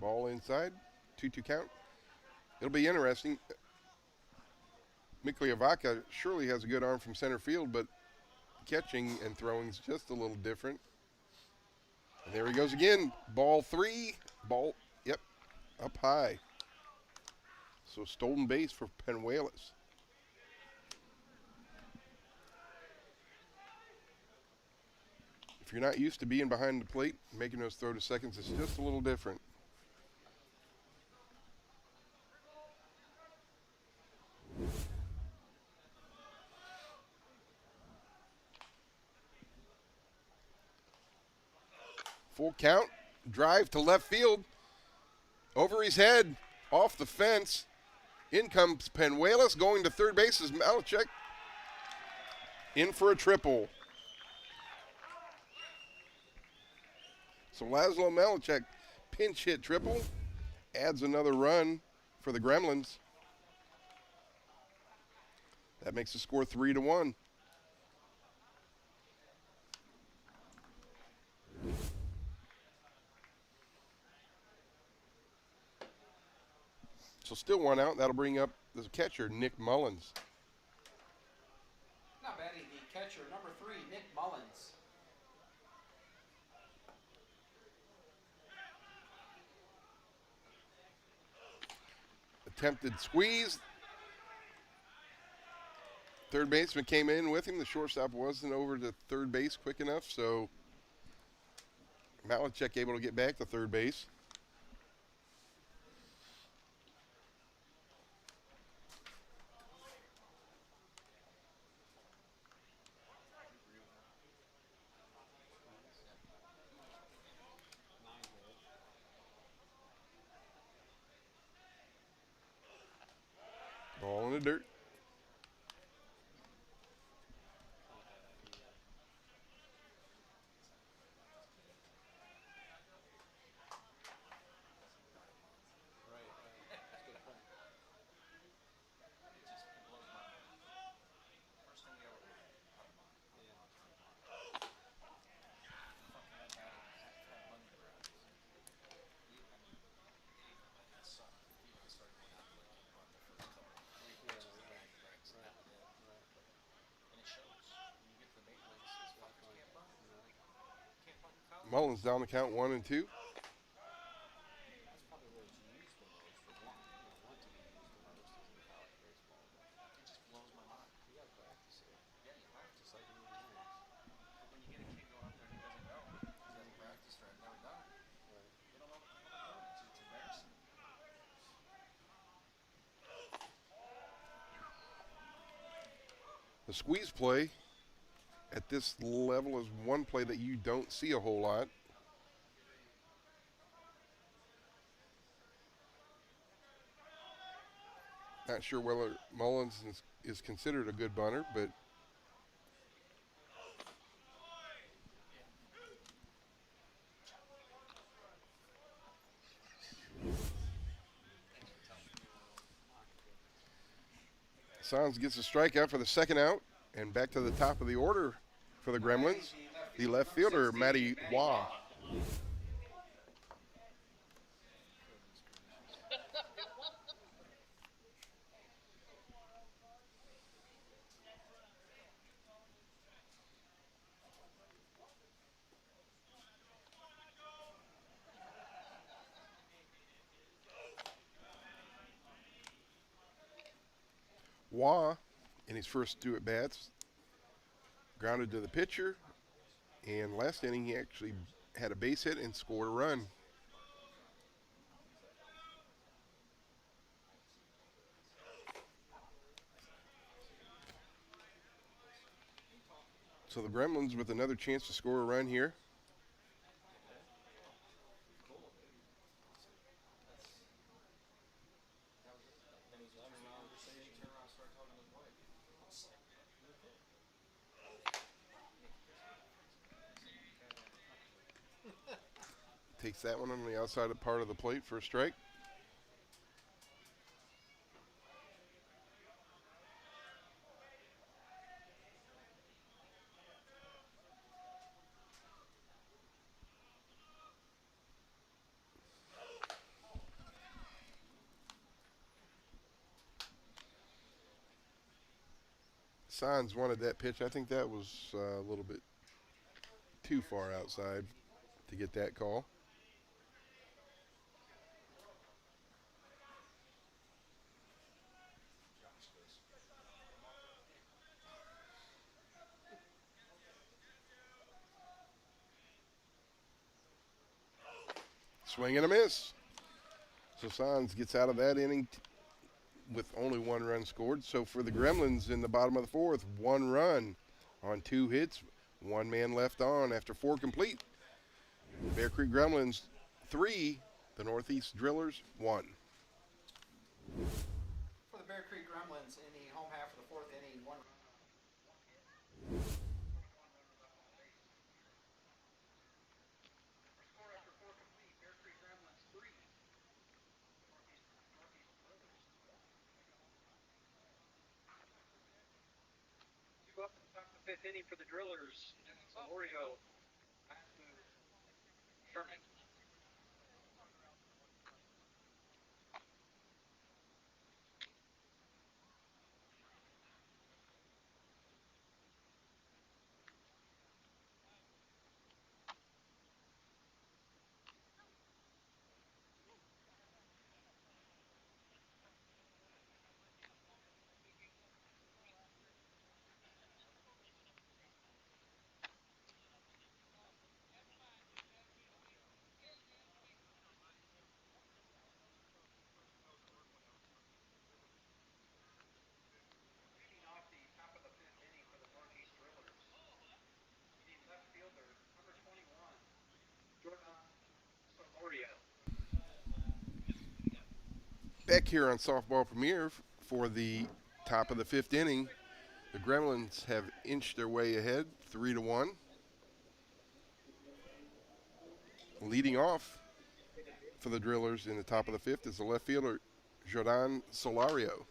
S2: Ball inside, 2-2 count. It'll be interesting. Mikliavaka surely has a good arm from center field, but catching and throwing is just a little different. And there he goes again. Ball 3. Ball, yep, up high. So stolen base for Penuelas. If you're not used to being behind the plate, making those throw to seconds is just a little different. Full count. Drive to left field. Over his head. Off the fence. In comes Penuelas. Going to third base is Malachek. In for a triple. So Laszlo Malachek, pinch hit triple. Adds another run for the Gremlins. That makes the score 3-1. So still one out. That'll bring up the catcher, Nick Mullins.
S3: Now batting the catcher, number 3, Nick Mullins.
S2: Attempted squeeze. Third baseman came in with him. The shortstop wasn't over to third base quick enough, so Malachek able to get back to third base. Ball in the dirt. Mullins down the count 1-2.
S3: That's probably where it's used the most, or want to be used the most is in college baseball. It just blows my mind. You gotta practice it. Yeah, you have to. Just like in the games. But when you get a kid going up there and he doesn't know, he hasn't practiced or has never done it. Right. They don't know what they're doing. It's embarrassing.
S2: The squeeze play at this level is one play that you don't see a whole lot. Not sure whether Mullins is considered a good bunter, but Sanz gets a strikeout for the second out, and back to the top of the order for the Gremlins, the left fielder, Matty Waugh. Waugh, in his first 2 at-bats, grounded to the pitcher, and last inning he actually had a base hit and scored a run. So the Gremlins with another chance to score a run here. Takes that one on the outside part of the plate for a strike. Signs wanted that pitch. I think that was a little bit too far outside to get that call. Swing and a miss. So Signs gets out of that inning with only 1 run scored. So for the Gremlins in the bottom of the 4th, 1 run on 2 hits, 1 man left on after 4 complete. Bear Creek Gremlins 3, the Northeast Drillers 1.
S3: For the Bear Creek Gremlins in the home half of the 4th inning, 1
S1: Score after 4 complete. Bear Creek Gremlins 3. Northeast Drillers 1. 2 up in the top of the 5th inning for the Drillers. Solorio, Matthew, Sherman. Leading off the top of the 5th inning for the Northeast Drillers. The left fielder, number 21, Jordan Solorio.
S2: Back here on Softball Premier for the top of the 5th inning, the Gremlins have inched their way ahead 3-1. Leading off for the Drillers in the top of the 5th is the left fielder, Jordan Solario.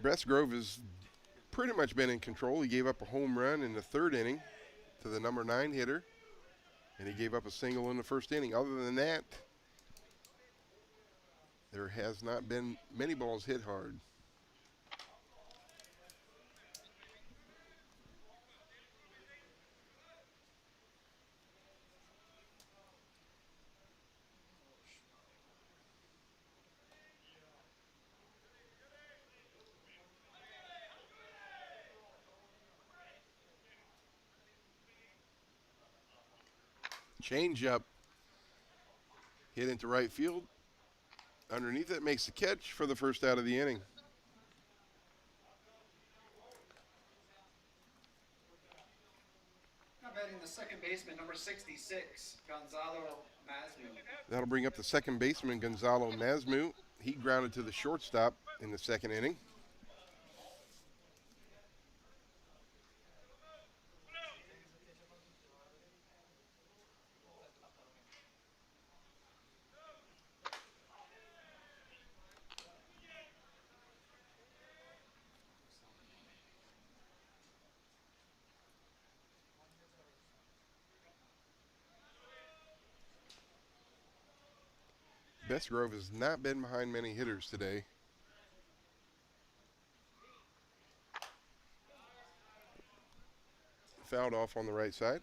S2: Brest Grove has pretty much been in control. He gave up a home run in the 3rd inning to the number 9 hitter, and he gave up a single in the 1st inning. Other than that, there has not been many balls hit hard. Change-up hit into right field. Underneath it makes the catch for the first out of the inning.
S3: Now batting the second baseman, number 66, Gonzalo Masmu.
S2: That'll bring up the second baseman, Gonzalo Masmu. He grounded to the shortstop in the 2nd inning. Brest Grove has not been behind many hitters today. Fouled off on the right side.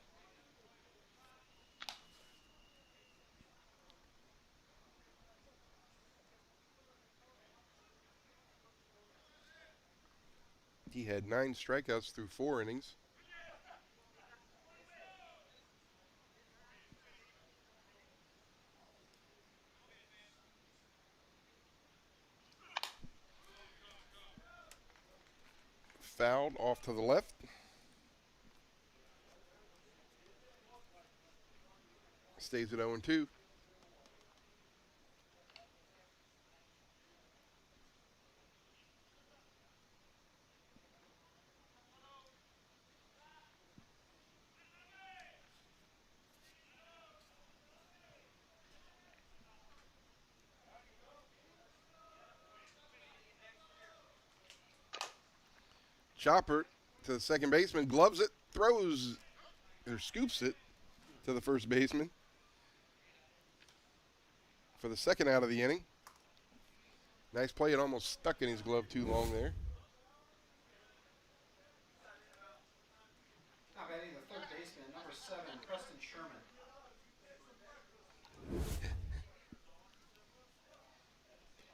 S2: He had 9 strikeouts through 4 innings. Fouled off to the left. Stays at 0-2. Chopper to the second baseman, gloves it, throws, or scoops it to the first baseman for the second out of the inning. Nice play. It almost stuck in his glove too long there.
S3: Now batting the third baseman, number 7, Preston Sherman.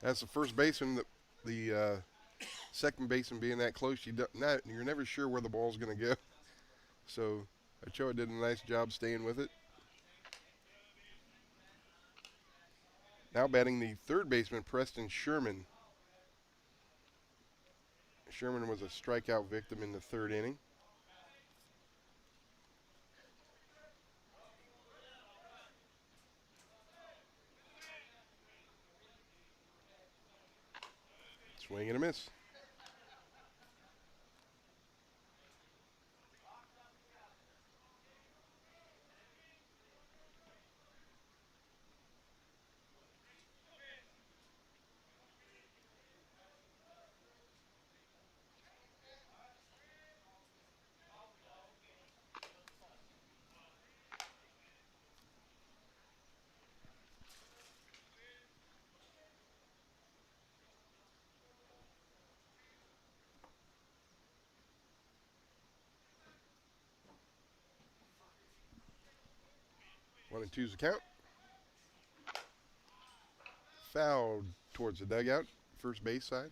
S2: That's the first baseman. The second baseman being that close, you're never sure where the ball's going to go. So Ochoa did a nice job staying with it. Now batting the third baseman, Preston Sherman. Sherman was a strikeout victim in the third inning. Swing and a miss. One and two's the count. Fouled towards the dugout, first base side.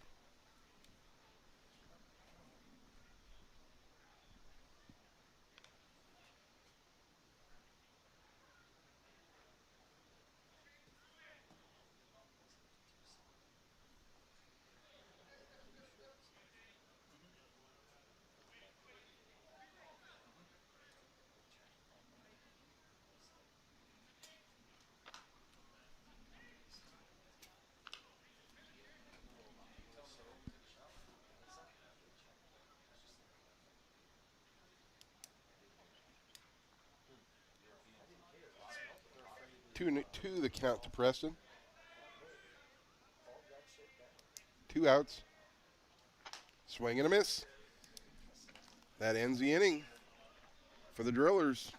S2: Two the count to Preston. 2 outs. Swing and a miss. That ends the inning for the Drillers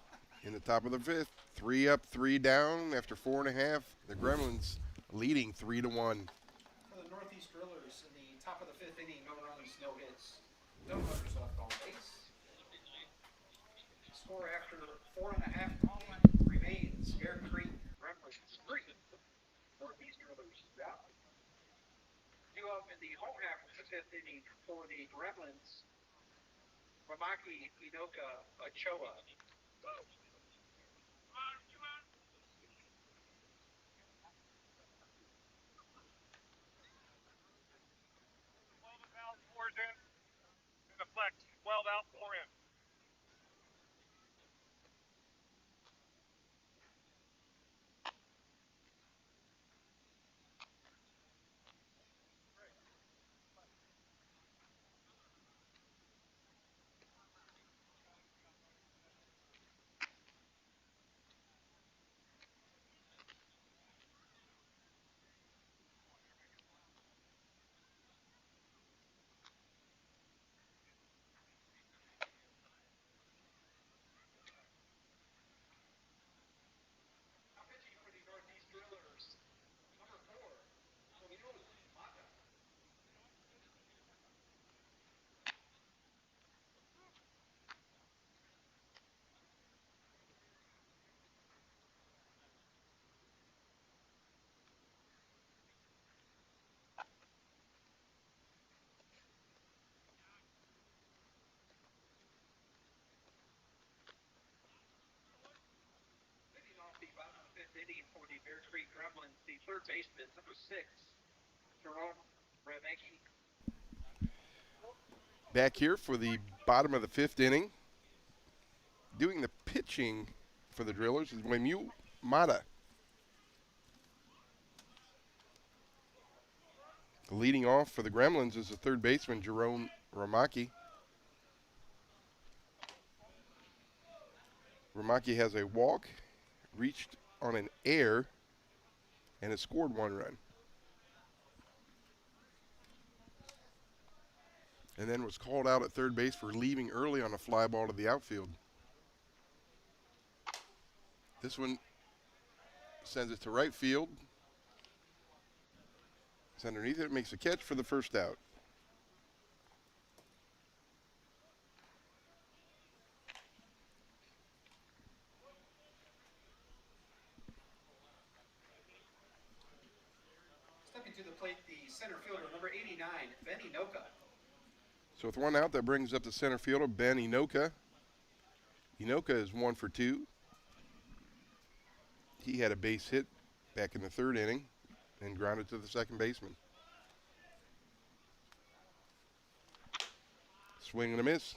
S2: in the top of the 5th. 3 up, 3 down after 4.5. The Gremlins leading 3-1.
S3: For the Northeast Drillers in the top of the 5th inning, no runs, no hits, no runners left on base.
S1: Score after 4.5 remains. Bear Creek Gremlins 3. Northeast Drillers down. Due up in the home half of the 5th inning for the Gremlins. Ramaki, Inoka, Ochoa.
S4: In the flex, 12 out, 4 in.
S1: Pitching for the Northeast Drillers. Number 4, Mata. Leading off the bottom of the 5th inning for the Bear Creek Gremlins, the third baseman, number 6, Jerome Remeki.
S2: Back here for the bottom of the 5th inning. Doing the pitching for the Drillers is Wemu Mata. Leading off for the Gremlins is the third baseman, Jerome Ramaki. Ramaki has a walk, reached on an error, and has scored 1 run. and then was called out at third base for leaving early on a fly ball to the outfield. This one sends it to right field. It's underneath it, makes a catch for the first out.
S1: Stepping to the plate, the center fielder, number 89, Benny Noka.
S2: So with one out, that brings up the center fielder, Ben Inoka. Inoka is 1 for 2. He had a base hit back in the third inning and grounded to the second baseman. Swing and a miss.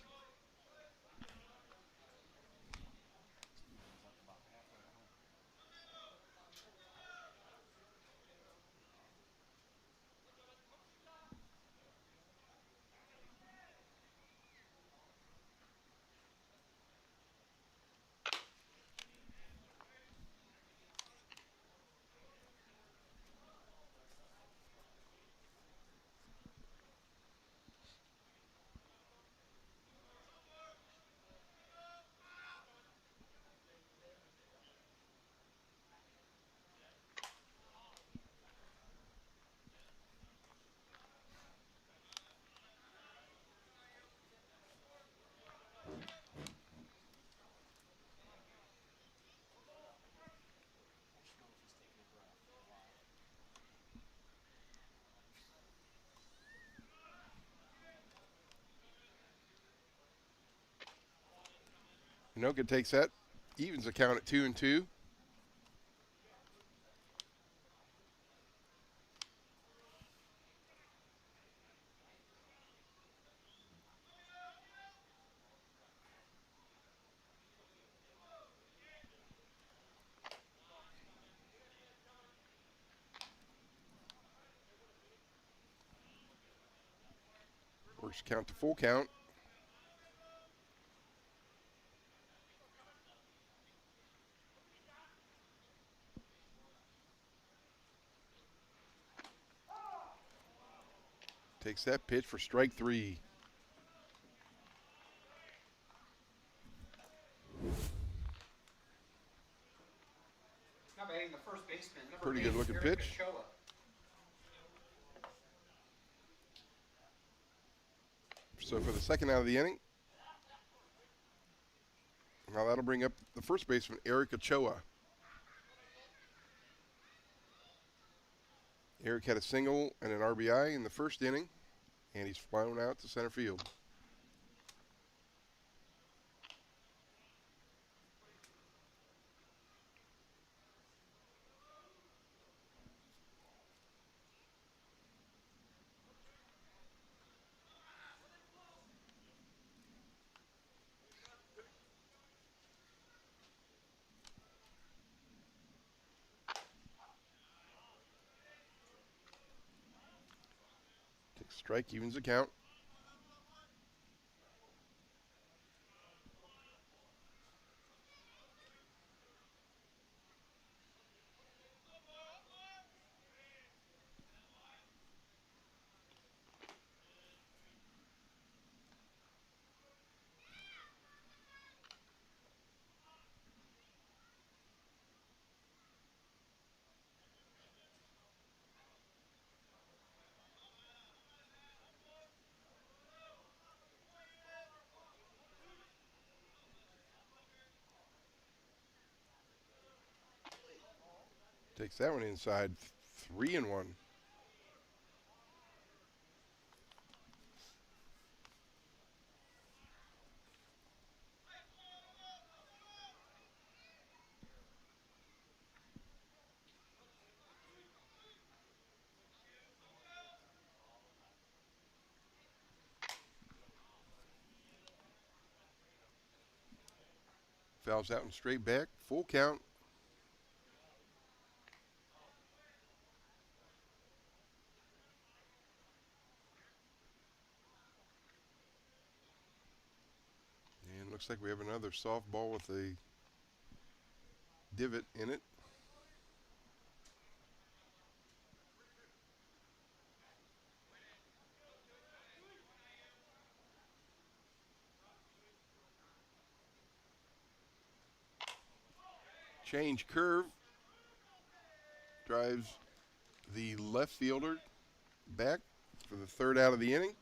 S2: Inoka takes that, evens the count at 2-2. Works count to full count. Takes that pitch for strike 3.
S1: Now batting the first baseman, number
S2: Pretty
S1: 8,
S2: good looking
S1: Eric
S2: pitch.
S1: Ochoa.
S2: So for the second out of the inning, now that'll bring up the first baseman, Eric Ochoa. Eric had a single and an RBI in the first inning, and he's flown out to center field. Takes a strike, evens the count. Takes that one inside, 3-1. Fouls out and straight back, full count. And looks like we have another softball with a divot in it. Change curve. Drives the left fielder back for the third out of the inning.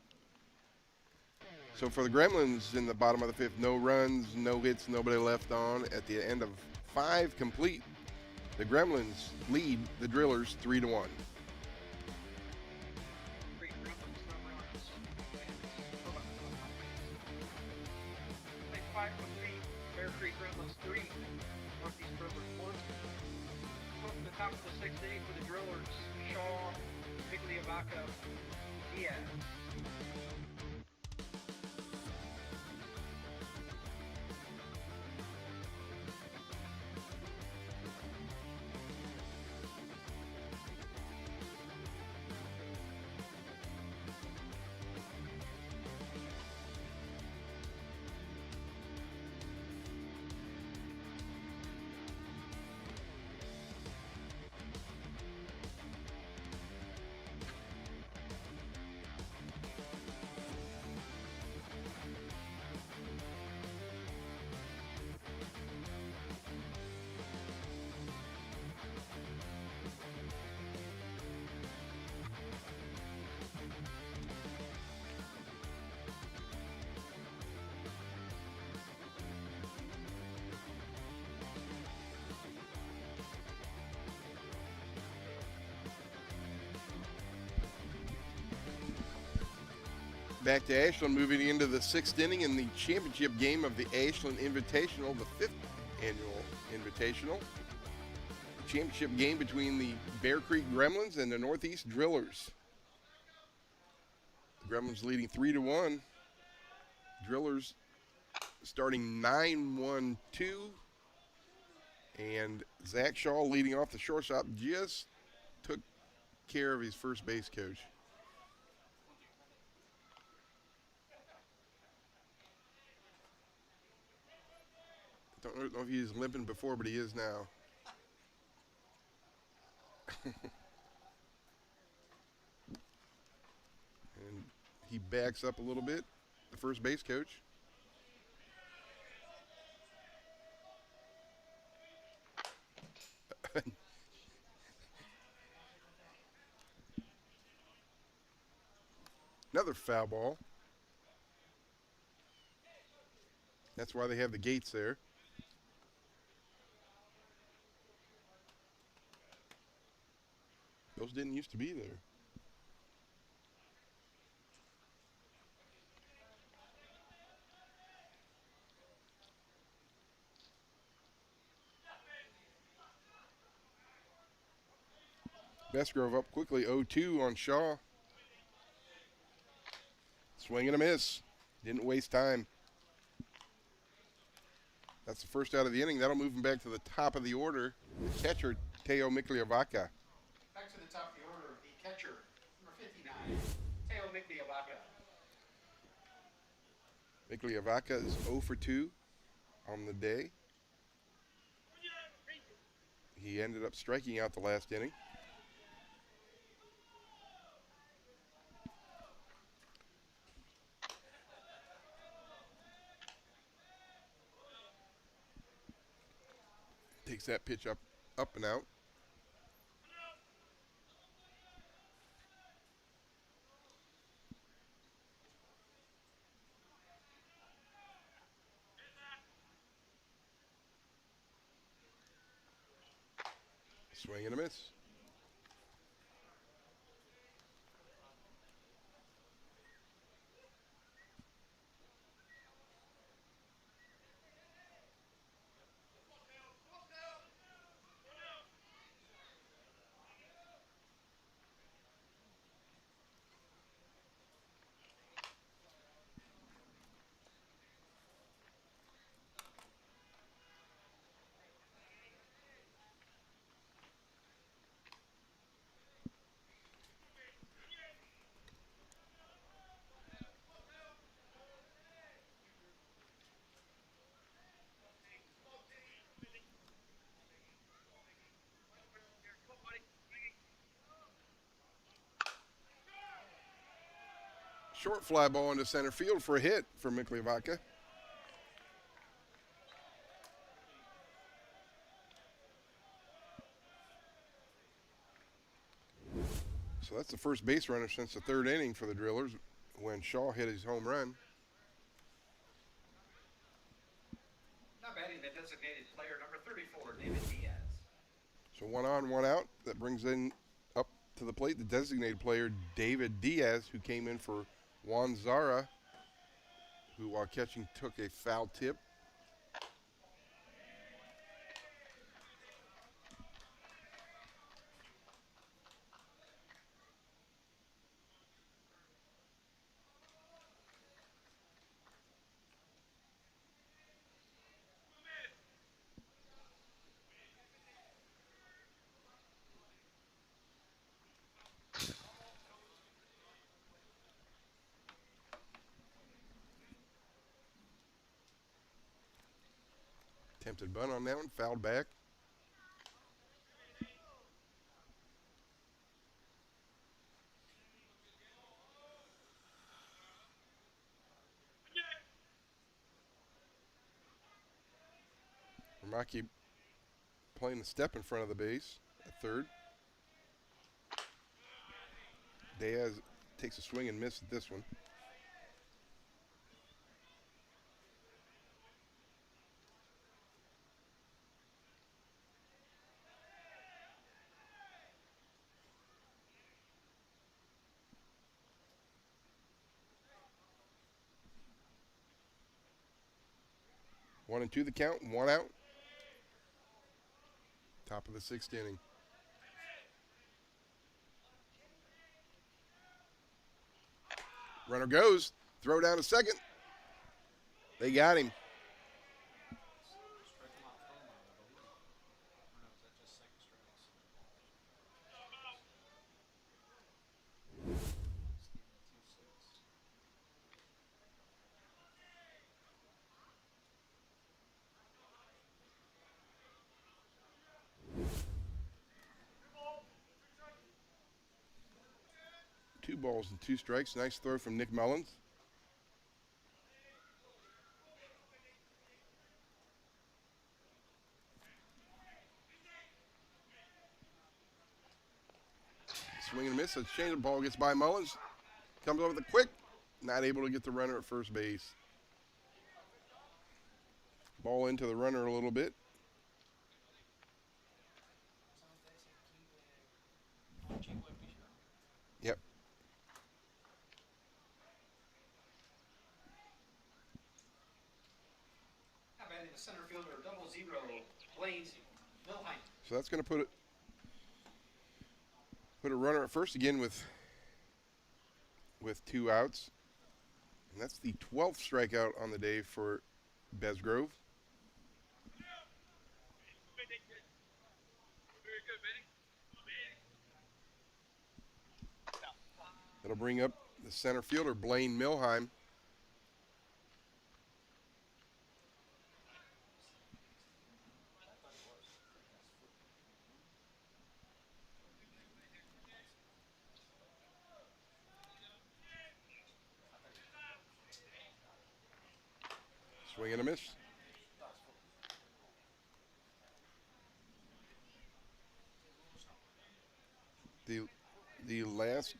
S2: So for the Gremlins in the bottom of the fifth, no runs, no hits, nobody left on. At the end of 5 complete, the Gremlins lead the Drillers 3-1.
S1: Three Gremlins, no runs. Play 5 complete. Bear Creek Gremlins 3. Northeast Drillers 1. From the top of the 6th inning for the Drillers, Shaw, Migliavaca, Diaz.
S2: Back to Ashland, moving into the 6th inning in the championship game of the Ashland Invitational, the 5th annual Invitational. The championship game between the Bear Creek Gremlins and the Northeast Drillers. The Gremlins leading 3-1. Drillers starting 9-1-2. And Zach Shaw leading off the shortstop just took care of his first base coach. Don't know if he was limping before, but he is now. And he backs up a little bit, the first base coach. Another foul ball. That's why they have the gates there. Those didn't used to be there. Bestgrove up quickly, 0-2 on Shaw. Swing and a miss. Didn't waste time. That's the first out of the inning. That'll move him back to the top of the order. The catcher, Teo Migliavaca.
S1: Back to the top of the order, the catcher, number 59, Teo Migliavaca.
S2: Migliavaca is 0 for 2 on the day. He ended up striking out the last inning. Takes that pitch up and out. Swing and a miss. Short fly ball into center field for a hit for Migliavaca. So that's the first base runner since the third inning for the Drillers when Shaw hit his home run.
S1: Now batting the designated player number 34, David Diaz.
S2: So 1 on, 1 out. That brings in up to the plate the designated player David Diaz, who came in for Juan Zara, who while catching took a foul tip. Attempted bunt on that one, fouled back. Ramaki playing the step in front of the base at third. Diaz takes a swing and misses this one. One and two the count, 1 out. Top of the 6th inning. Runner goes, throw down to second. They got him.
S3: Strike him out, throw him out, I believe. Or no, is that just second strikes? Steven 2-6.
S2: Two balls and 2 strikes. Nice throw from Nick Mullins. Swing and a miss. A change ball gets by Mullins. Comes over the quick. Not able to get the runner at first base. Ball into the runner a little bit. Yep.
S1: Now batting the center fielder, 00, Blaze Milheim.
S2: So that's going to put a runner at first again with 2 outs. And that's the 12th strikeout on the day for Besgrove.
S4: Very good, Benny.
S2: That'll bring up the center fielder, Blaine Milheim. Swing and a miss. The last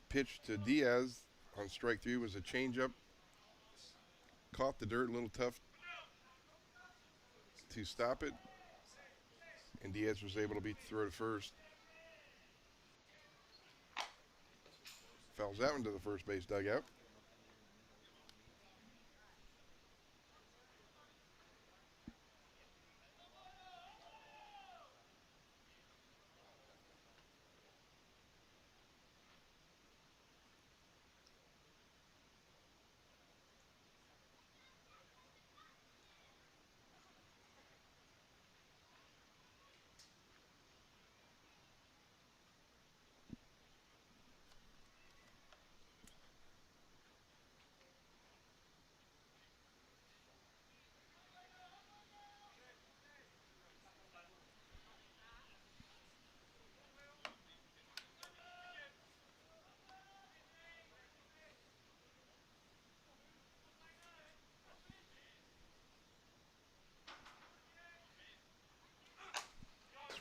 S2: pitch to Diaz on strike 3 was a changeup. Caught the dirt, a little tough to stop it. And Diaz was able to beat the throw to first. Fouls that one to the first base dugout.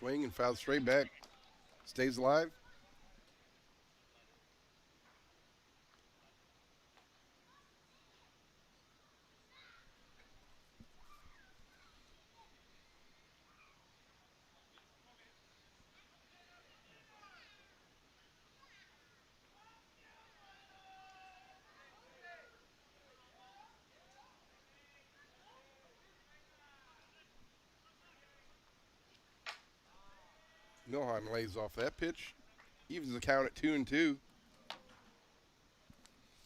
S2: Swing and foul straight back. Stays alive. Milheim lays off that pitch. Evens the count at 2-2.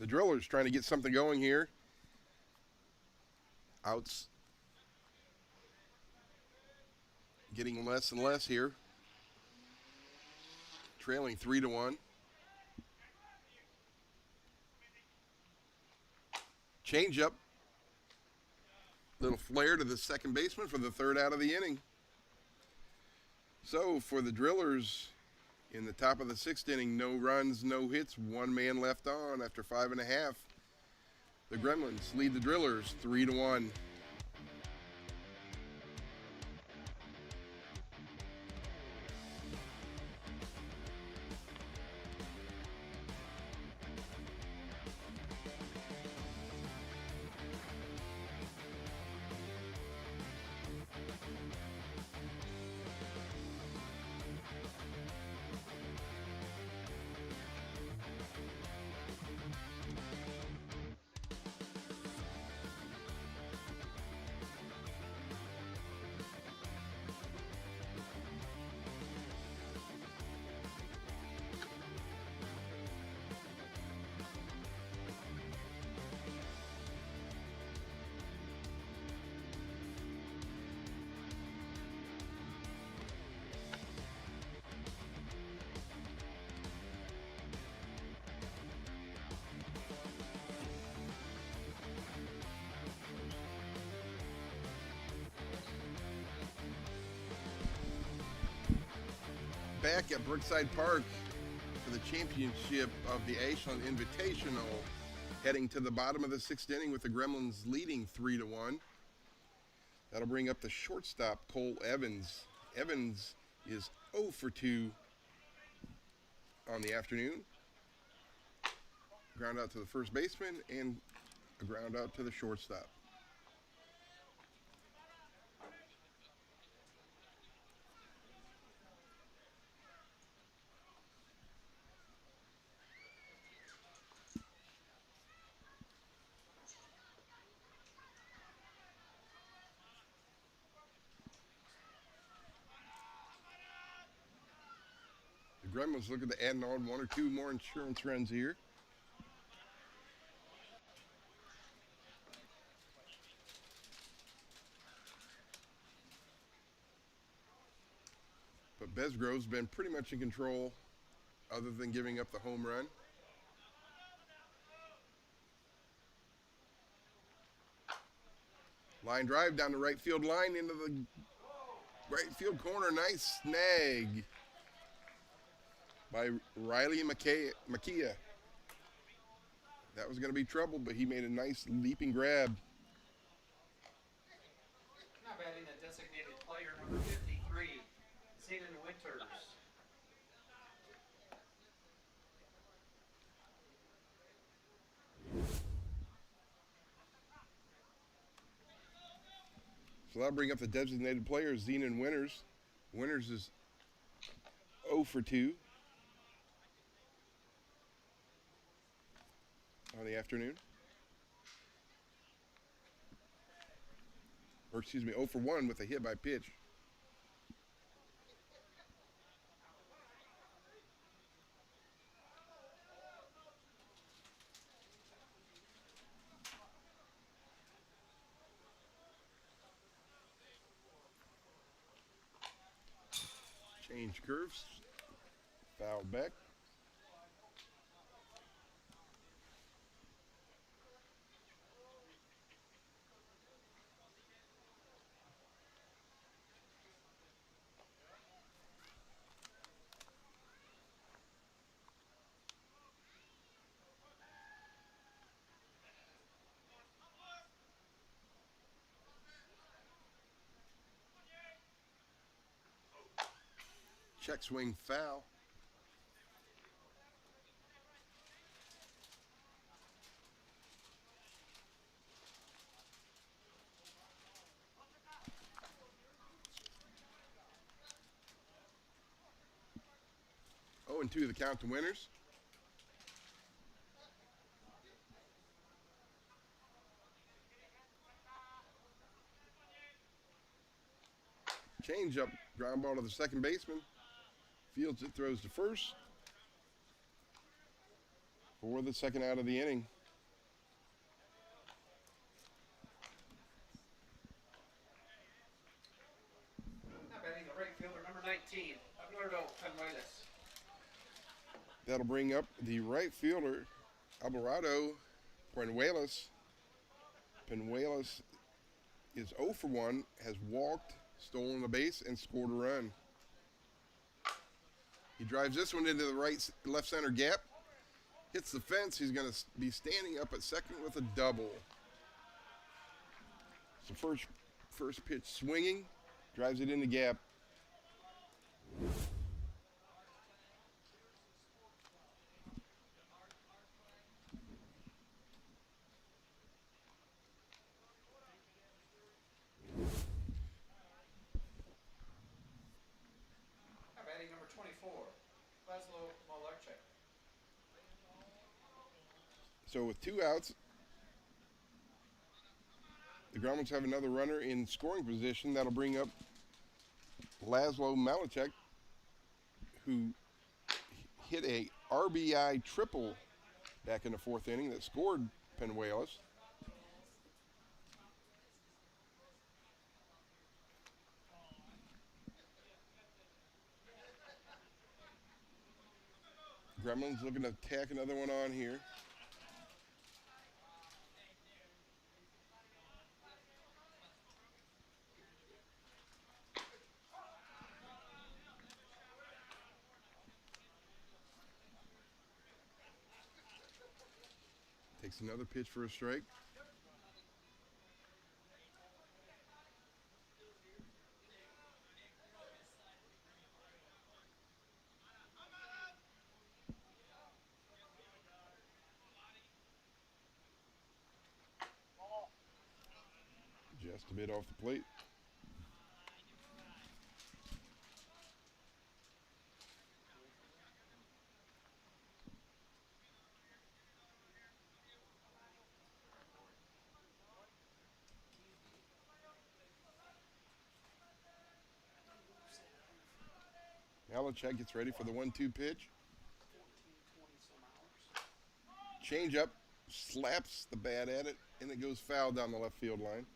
S2: The Drillers trying to get something going here. Outs getting less and less here. Trailing 3-1. Change up. Little flare to the second baseman for the third out of the inning. So for the Drillers, in the top of the sixth inning, no runs, no hits, one man left on after 5.5. The Gremlins lead the Drillers 3-1. Back at Brookside Park for the championship of the Ashland Invitational, heading to the bottom of the sixth inning with the Gremlins leading 3-1. That'll bring up the shortstop, Cole Evans. Evans is 0 for 2 on the afternoon. Ground out to the first baseman and a ground out to the shortstop. The Gremlins looking to add on one or two more insurance runs here. But Besgrove's been pretty much in control other than giving up the home run. Line drive down the right field line into the right field corner. Nice snag by Riley Makia. That was going to be trouble, but he made a nice leaping grab.
S1: Now batting the designated player number 53, Zayden Winters.
S2: So that'll bring up the designated player, Zenon Winters. Winters is 0 for 2 on the afternoon. Or excuse me, 0 for 1 with a hit by pitch. Change curves. Foul back. Check swing foul. Oh, and 2 the count to Winters. Change up, ground ball to the second baseman. Fields it, throws to first for the second out of the inning.
S1: Now batting the right fielder, number 19, Alberto Penuelas.
S2: That'll bring up the right fielder, Alberto Penuelas. Penuelas is 0 for 1, has walked, stolen a base, and scored a run. He drives this one into the left center gap, hits the fence. He's going to be standing up at second with a double. So first pitch swinging, drives it in the gap.
S1: Now batting number 24, Laszlo Malarchek.
S2: So with 2 outs, the Gremlins have another runner in scoring position. That'll bring up Laszlo Malarchek, who hit a RBI triple back in the 4th inning that scored Penuelas. Gremlins looking to tack another one on here. Takes another pitch for a strike. Just a bit off the plate. Malarchek gets ready for the 1-2 pitch.
S1: 20 some hours.
S2: Change up, slaps the bat at it, and it goes foul down the left field line.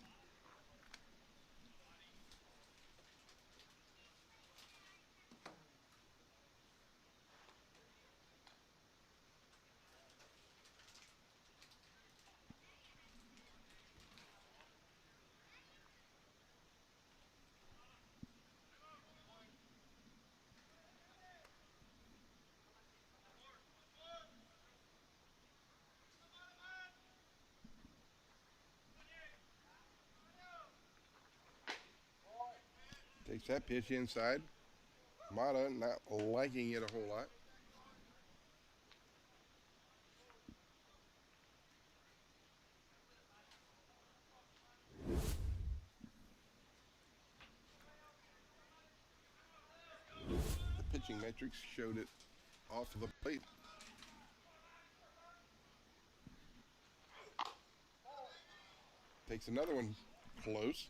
S2: Takes that pitch inside. Mata not liking it a whole lot. The pitching metrics showed it off of the plate. Takes another one close.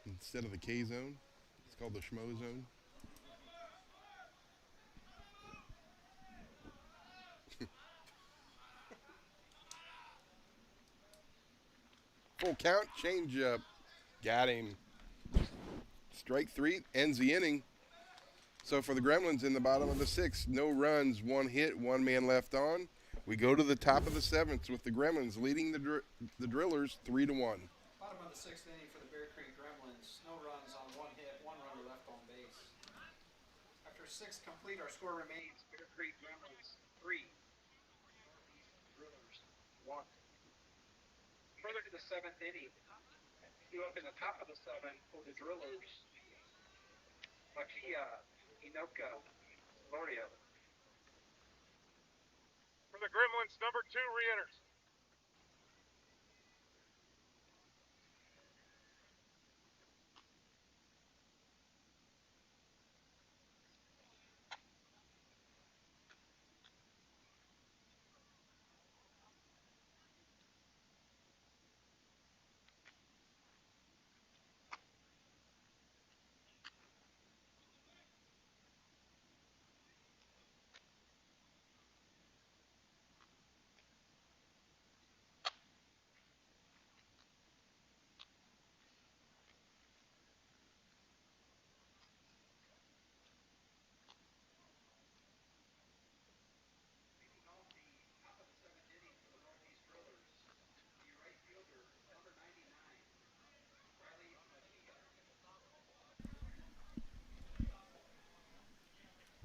S2: Instead of the K zone, it's called the Schmo zone. Full count, change up. Got him. Strike 3 ends the inning. So for the Gremlins in the bottom of the 6th, no runs, 1 hit, 1 man left on. We go to the top of the 7th with the Gremlins leading the Drillers 3-1.
S1: Bottom of the 6th inning for the Bear Creek Gremlins. No runs on 1 hit, 1 runner left on base. After 6 complete, our score remains Bear Creek Gremlins 3, Drillers 1. Further to the 7th inning, you up in the top of the 7th for the Drillers, Makia, Inoka, Lorio.
S4: For the Gremlins, number 2 re-enters.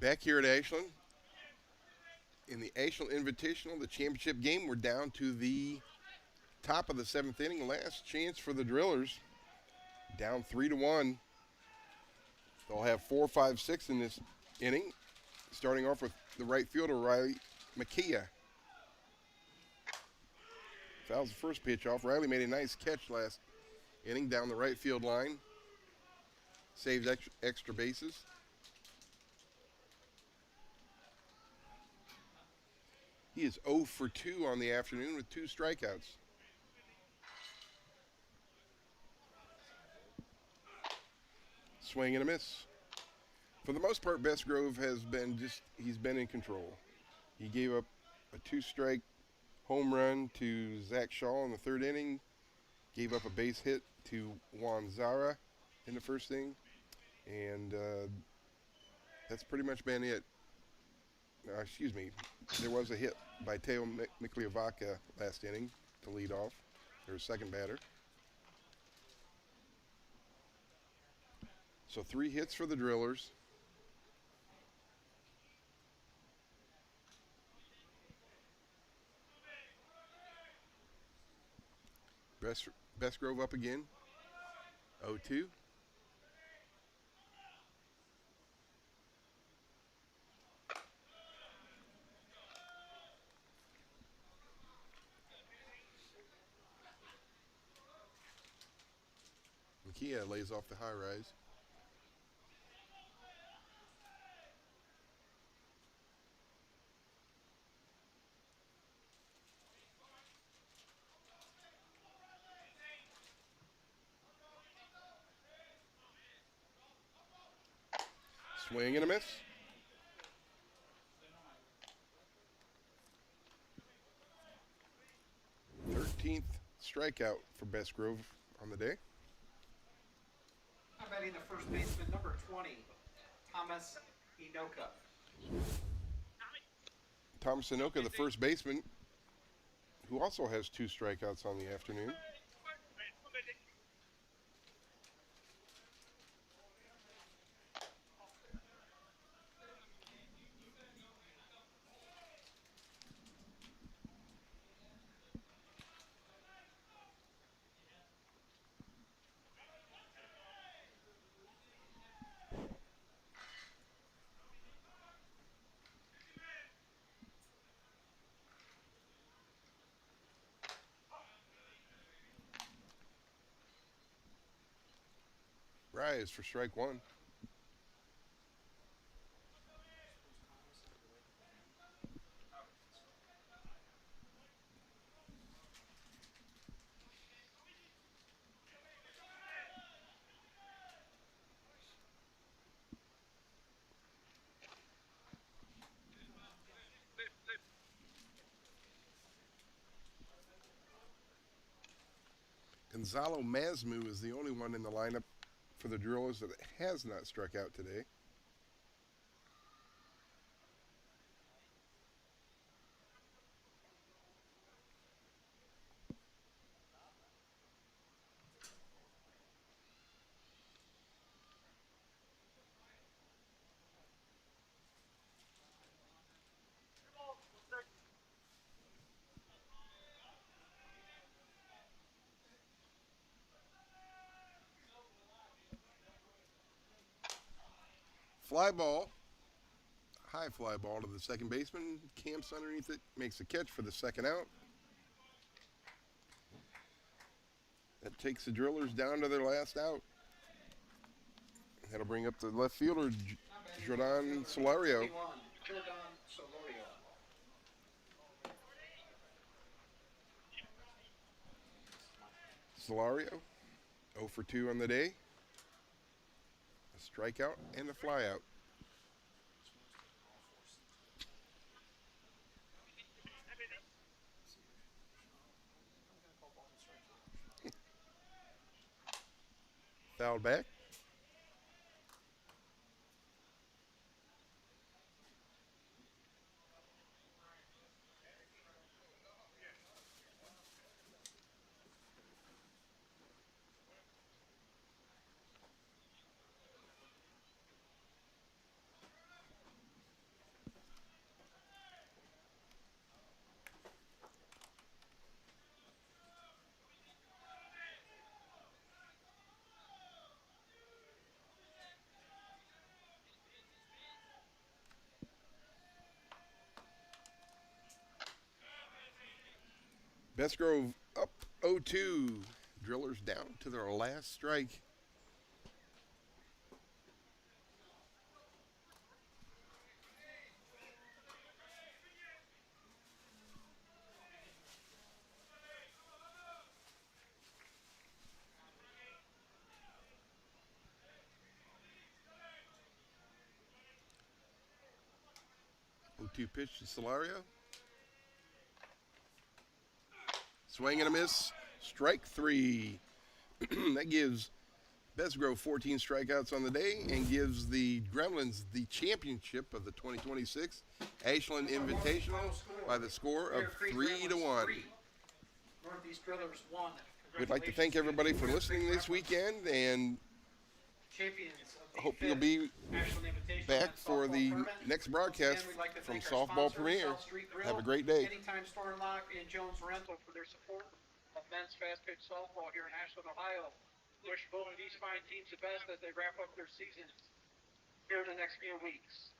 S2: Back here at Ashland, in the Ashland Invitational, the championship game, we're down to the top of the 7th inning. Last chance for the Drillers. Down 3-1. They'll have 4, 5, 6 in this inning. Starting off with the right fielder, Riley McKeah. Fouls the first pitch off. Riley made a nice catch last inning down the right field line. Saved extra bases. He is 0 for 2 on the afternoon with 2 strikeouts. Swing and a miss. For the most part, Bestgrove has been he's been in control. He gave up a 2-strike home run to Zach Shaw in the 3rd inning. Gave up a base hit to Juan Zara in the 1st inning. And that's pretty much been it. Excuse me. There was a hit by Teo Mikliavaca last inning to lead off. Their second batter. So 3 hits for the Drillers. Bestgrove up again. 0-2. McKeah lays off the high rise. Swing and a miss. Thirteenth strikeout for Bestgrove on the day.
S1: I'm betting the first baseman, number 20, Thomas Inoka.
S2: Thomas Inoka, the first baseman, who also has 2 strikeouts on the afternoon. Rise for strike 1. Gonzalo Masmu is the only one in the lineup for the Drillers that has not struck out today. Fly ball, high fly ball to the second baseman, camps underneath it, makes a catch for the second out. That takes the Drillers down to their last out. That'll bring up the left fielder, Jordan Solario. Solario, 0 for 2 on the day. A strikeout and a flyout. Fouled back. Best Grove up 0-2. Drillers down to their last strike. O2 pitch to Solario. Swing and a miss. Strike 3. That gives Best Grove 14 strikeouts on the day and gives the Gremlins the championship of the 2026 Ashland Invitational by the score of 3-1.
S1: Northeast Drillers 1.
S2: We'd like to thank everybody for listening this weekend, and
S1: Champions of the
S2: hope you'll be
S1: Ashland Invitational
S2: back
S1: and
S2: for
S1: softball
S2: the
S1: tournament.
S2: next broadcast
S1: Again, we'd like to
S2: from
S1: thank our
S2: Softball
S1: sponsors,
S2: Premier.
S1: South Street Grill,
S2: Have a great day.
S1: Anytime Store and Lock, and Jones Rental for their support of men's fast pitch softball here in Ashland, Ohio. Wish both of these fine teams the best as they wrap up their seasons here in the next few weeks.